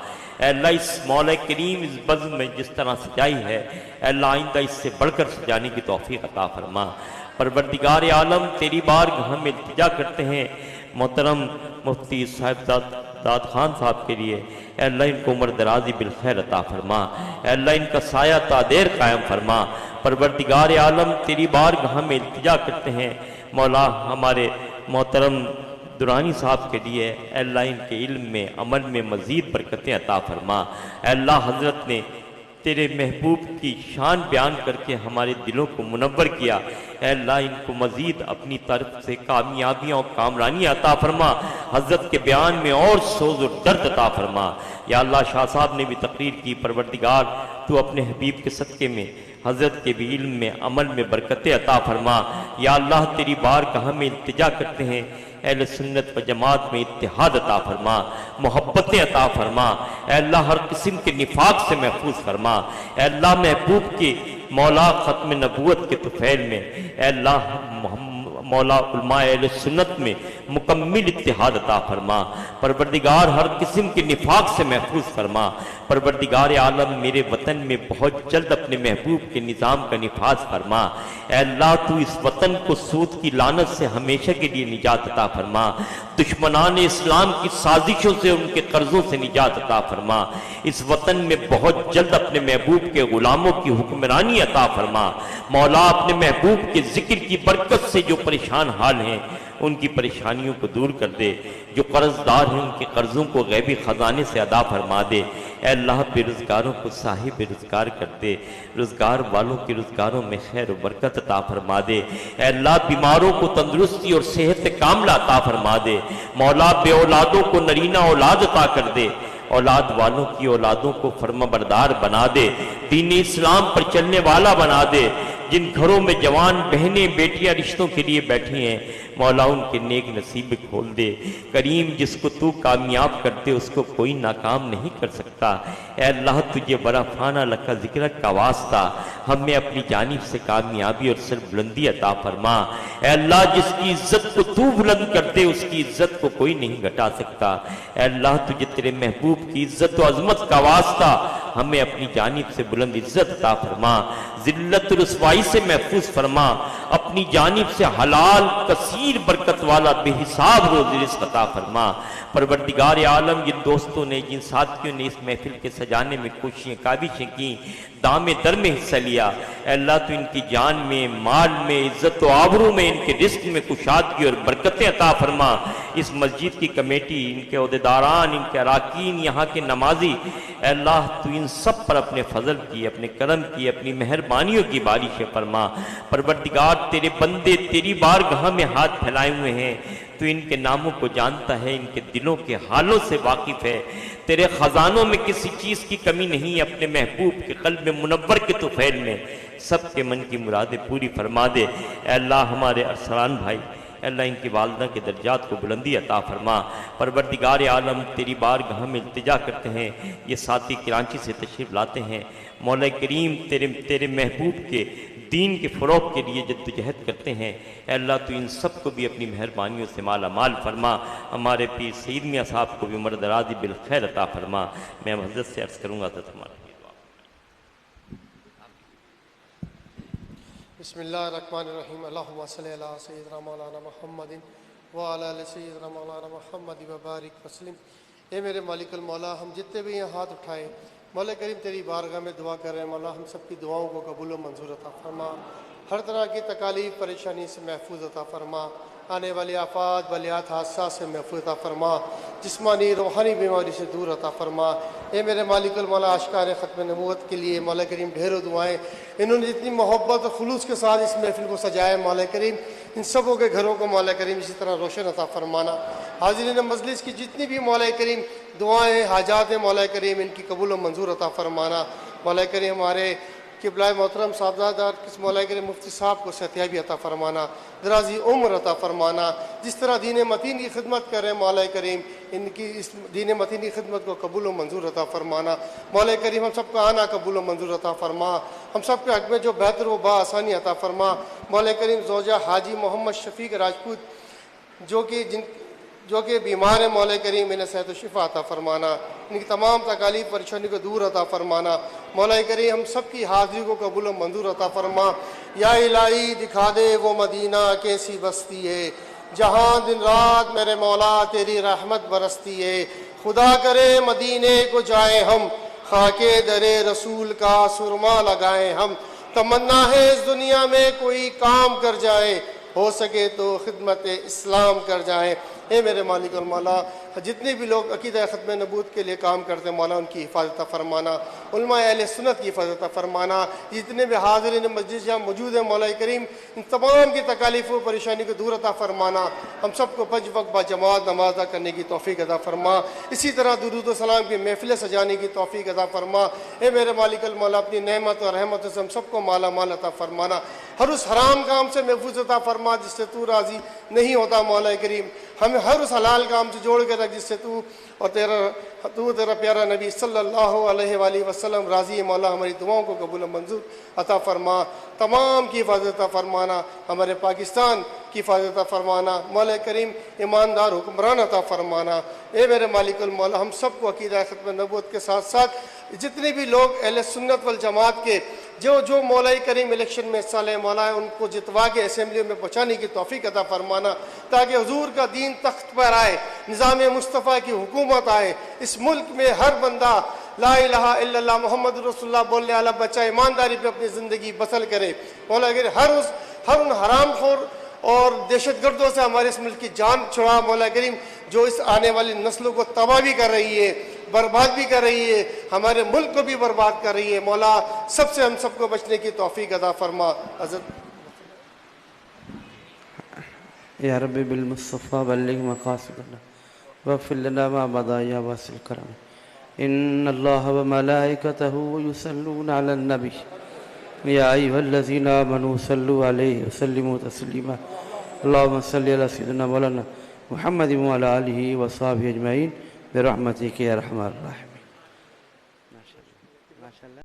अल्लाह इस मौला करीम इस बज़्म में जिस तरह सजाई है, अल्लाह आइंदा इससे बढ़कर सजाने की तौफीक अता फरमा। परवरदिगार आलम तेरी बारगाह में इल्तिजा करते हैं मोहतरम मुफ्ती साहिबजाद खान साहब के लिए। अल्लाह इनको उम्र दराजी बिलखैर अता फरमा, अल्लाह इनका साया तादेर कायम फरमा। परवरदिगार आलम तेरी बारगाह में इल्तिजा करते हैं मौला हमारे मोहतरम दुरानी साहब के लिए। अल्लाह इनके इल्म में अमल में मज़ीद बरकतें अता फरमा। अल्लाह हज़रत ने तेरे महबूब की शान बयान करके हमारे दिलों को मुनव्वर किया। अल्लाह इनको मज़ीद अपनी तरफ से कामयाबियाँ और कामरानियाँ अता फरमा, हज़रत के बयान में और सोज़ और दर्द अता फरमा। या अल्लाह शाह साहब ने भी तकरीर की, परवरदिगार तू अपने हबीब के सदक़े में हज़रत के भी इल्म में अमल में बरकतें अता फरमा। या अल्लाह तेरी बारगाह में इल्तिजा करते हैं, अहले सुन्नत व जमात में इत्तिहाद अता फरमा, मोहब्बतें अता फरमा। अल्लाह हर किस्म के निफाक से महफूज फरमा। अल्लाह महबूब के मौला ख़त्म नबूवत के तुफैल में अल्लाह मौला उलमा अहले सुन्नत में मुकम्मिल इत्तिहाद अता फरमा। परवरदिगार हर किस्म के निफाक से महफूज फरमा। परवरदिगार आलम मेरे वतन में बहुत जल्द अपने महबूब के निज़ाम का निफाज फरमा। अल्लाह तू इस वतन को सूद की लानत से हमेशा के लिए निजात अता फरमा। दुश्मनान इस्लाम की साजिशों से उनके कर्जों से निजात अता फरमा। इस वतन में बहुत जल्द अपने महबूब के गुलामों की हुक्मरानी अता फरमा। मौला अपने महबूब के जिक्र की बरकत से जो परेशान हाल हैं उनकी परेशानियों को दूर कर दे। जो कर्जदार हैं उनके कर्ज़ों को गैबी ख़जाने से अदा फरमा दे। ऐ अल्लाह बेरोज़गारों को साहिब रोज़गार कर दे। रोज़गार वालों के रोज़गारों में खैर व बरकत अता फरमा दे। ऐ अल्लाह बीमारों को तंदुरुस्ती और सेहत कामिला अता फरमा दे। मौला बे औलादों को नरीना औलाद अता कर दे। औलाद वालों की औलादों को फर्माबरदार बना दे। दीन इस्लाम पर चलने वाला बना दे। जिन घरों में जवान बहनें बेटियां रिश्तों के लिए बैठी हैं, मौला उनके नेक नसीब खोल दे। करीम, जिसको तू कामयाब करते उसको कोई नाकाम नहीं कर सकता। ऐ अल्लाह, तुझे बड़ा फाना लका जिक्र का वास्ता हमें अपनी जानिब से कामयाबी और सरबुलंदी अता फरमा। ऐ अल्लाह, जिसकी इज्जत को तू बुलंद करते उसकी इज्जत को कोई नहीं घटा सकता। ऐ अल्लाह, तुझे तेरे महबूब की इज्जत और अजमत का वास्ता हमें अपनी जानिब से बुलंद इज्जत अता फरमा। जिल्लत रुसवाई से महफूज फरमा। अपनी जानिब से हलाल कसीर बरकत वाला बेहिसाब रोज़ी रिज़्क़ अता फरमा। परवरदिगार आलम, जिन दोस्तों ने, जिन साथियों ने इस महफिल के सजाने में कोशिशें काविशें की, दामे दर में हिस्सा लिया, अल्लाह तो इनकी जान में, माल में, इज्जत व आबरू में, इनके रिस्क में कुशादगी और बरकतें अता फरमा। इस मस्जिद की कमेटी, इनके अहदेदारान, इनके अराकीन, यहाँ के नमाजी, अल्लाह तो इन सब पर अपने फजल की, अपने करम की, अपनी मेहरबानियों की बारिश फरमा। परवरदिगार, तेरे बंदे तेरी बारगाह में हाथ फैलाए हुए हैं। तो इनके नामों को जानता है, इनके दिलों के हालों से वाकिफ़ है। तेरे ख़जानों में किसी चीज़ की कमी नहीं। अपने महबूब के क़ल्ब में मुनव्वर के तुफ़ैल में सबके मन की मुरादें पूरी फरमा दे। अल्लाह, हमारे अरसलान भाई, अल्लाह इनकी वालदा के दर्जात को बुलंदी अता फरमा। परवरदिगार आलम, तेरी बारगाह में इल्तिजा करते हैं। ये साथी कराची से तशरीफ़ लाते हैं। मौला करीम, तेरे महबूब के दीन के फ़रोग़ के लिए जद्दोजहद करते हैं। अल्लाह, तो इन सब को भी अपनी मेहरबानियों से माला माल फरमा। हमारे पीर सईद मियां साहब को भी उम्र दराज़ी बिल खैर अता फरमा। मैं हज़रत से अर्ज़ करूँगा तो हमारा बिस्मिल्लाहिर्रहमानिर्रहीम। अल्लाहुम्मा सल्ली अला सय्यिदिना मौलाना मुहम्मदिन व अला आलि सय्यिदिना मौलाना मुहम्मद व बारिक वसल्लिम। ए मेरे मालिकुल मौला, हम जितने भी यहाँ हाथ उठाएं, मौला करीम तेरी बारगाह में दुआ कर रहे हैं। मौला, हम सब की दुआओं को कबूल व मंजूर अता फरमा। हर तरह की तकालीफ परेशानी से महफूज अता फरमा। आने वाली आफात बलियात हादसा से महफूज अता फरमा। जिस्मानी रूहानी बीमारी से दूर अता फरमा। ए मेरे मालिकुल मौला, आशिकान ख़त्म नबूवत के लिए मौला करीम ढेरों दुआएं। इन्होंने जितनी मोहब्बत और खुलूस के साथ इस महफिल को सजाया, मौला करीम इन सबों के घरों को मौला करीम इसी तरह रोशन अता फरमाना। हाज़िरीन मजलिस की जितनी भी मौला करीम दुआएं, हाजात हैं, मौला करीम इनकी कबूल व मंजूर अता फरमाना। मौला करीम हमारे किबला मोहतरम साहबजादार किस मौला करीम मुफ्ती साहब को सेहतियाबी अता फरमाना, दराजी उम्र अता फरमाना। जिस तरह दीन मतीन की खिदमत कर रहे हैं मौला करीम, इनकी इस दीन मतीन की खिदमत को कबूल व मंजूर अता फरमाना। मौला करीम हम सबका आना कबूल व मंजूर अता फरमा। हम सब के हक़ में जो बेहतर व बाआसानी अता फरमा। मौला करीम ज़ौजा हाजी मोहम्मद शफीक राजपूत जो कि बीमार है, मौला करीम इन्हें सेहत व शिफा अता फरमाना। इनकी तमाम तकालीफ परेशानी को दूर अता फरमाना। मौला करीम हम सब की हाज़िरी को कबूल व मंजूर अता फरमा। या इलाही, दिखा दे वो मदीना कैसी बस्ती है, जहाँ दिन रात मेरे मौला तेरी रहमत बरसती है। खुदा करे मदीने को जाए हम, खाके दरे रसूल का सुरमा लगाए हम। तमन्ना है इस दुनिया में कोई काम कर जाए, हो सके तो खिदमत इस्लाम कर जाए। ए मेरे मालिक और मौला, जितने भी लोग अकीदा ख़त्म नबूत के लिए काम करते हैं, मौला उनकी हिफाजत फरमाना। उलमा अहले सुन्नत की हिफाजत फरमाना। जितने भी हाज़िरीन मस्जिद यहाँ मौजूद हैं, मौला करीम इन तमाम की तकालीफ़ व परेशानी को दूर अता फरमाना। हम सबको पंज वक्त बाजमात नमाज अदा करने की तौफ़ीक़ अता फरमा। इसी तरह दुरूद व सलाम की महफ़िल सजाने की तौफ़ीक़ अता फरमा। ए मेरे मालिक और मौला, अपनी नेमत और रहमत से हम सबको माला माल अता फरमाना। हर उस हराम काम से महफूज अता फरमा जिससे तू राज़ी नहीं होता। मौला करीम हमें हर उस हलाल काम से जोड़ के रख जिससे तू और तेरा प्यारा नबी सल्लल्लाहु अलैहि वसल्लम राज़ी है। मौला, हमारी दुआओं को कबूल मंजूर अता फरमा। तमाम की हिफाजत फरमाना। हमारे पाकिस्तान की हिफाजत फरमाना। मौला करीम ईमानदार हुक्मरान अता फरमाना। ए मेरे मालिकुल मौला, हम सबको अकीदा ख़त्म नबूवत के साथ साथ जितने भी लोग अहले सुन्नत वल जमात के जो मौला करीम इलेक्शन में हिस्सा ले, मौला उनको जितवा के असेंबली में पहुँचाने की तौफ़ीक़ अता फरमाना, ताकि हुजूर का दीन तख्त पर आए, निज़ाम मुस्तफ़ा की हुकूमत आए। इस मुल्क में हर बंदा ला इलाहा इल्लल्लाह मुहम्मद रसूलुल्लाह बोलने वाला बच्चा ईमानदारी पर अपनी ज़िंदगी बसर करे। मौला हर उन हराम खोर और दहशतगर्दों से हमारे इस मुल्क की जान छुड़ा मौला करीम, जो इस आने वाली नस्लों को तबाह भी कर रही है, बर्बाद भी कर रही है, हमारे मुल्क को भी बर्बाद कर रही है। मौला सबसे हम सबको बचने की तौफीक अता फरमा। हज़रत या रब्बी बिल मुस्तफ़ा बल्लिग मक़ासिदना वग़फ़िर लना मा मदा या वासिल करम। इन्नल्लाह व मलाइकतहु युसल्लूना अलन नबी या अय्युहल्लज़ीना आमनू सल्लु अलैहि व सल्लिमू तस्लीमा। अल्लाहुम्मा सल्लि अला सय्यिदिना मौलाना मुहम्मद व अला आलिहि व अस्हाबिहि अजमईन बिरहमतिका या अरहमर राहिमीन।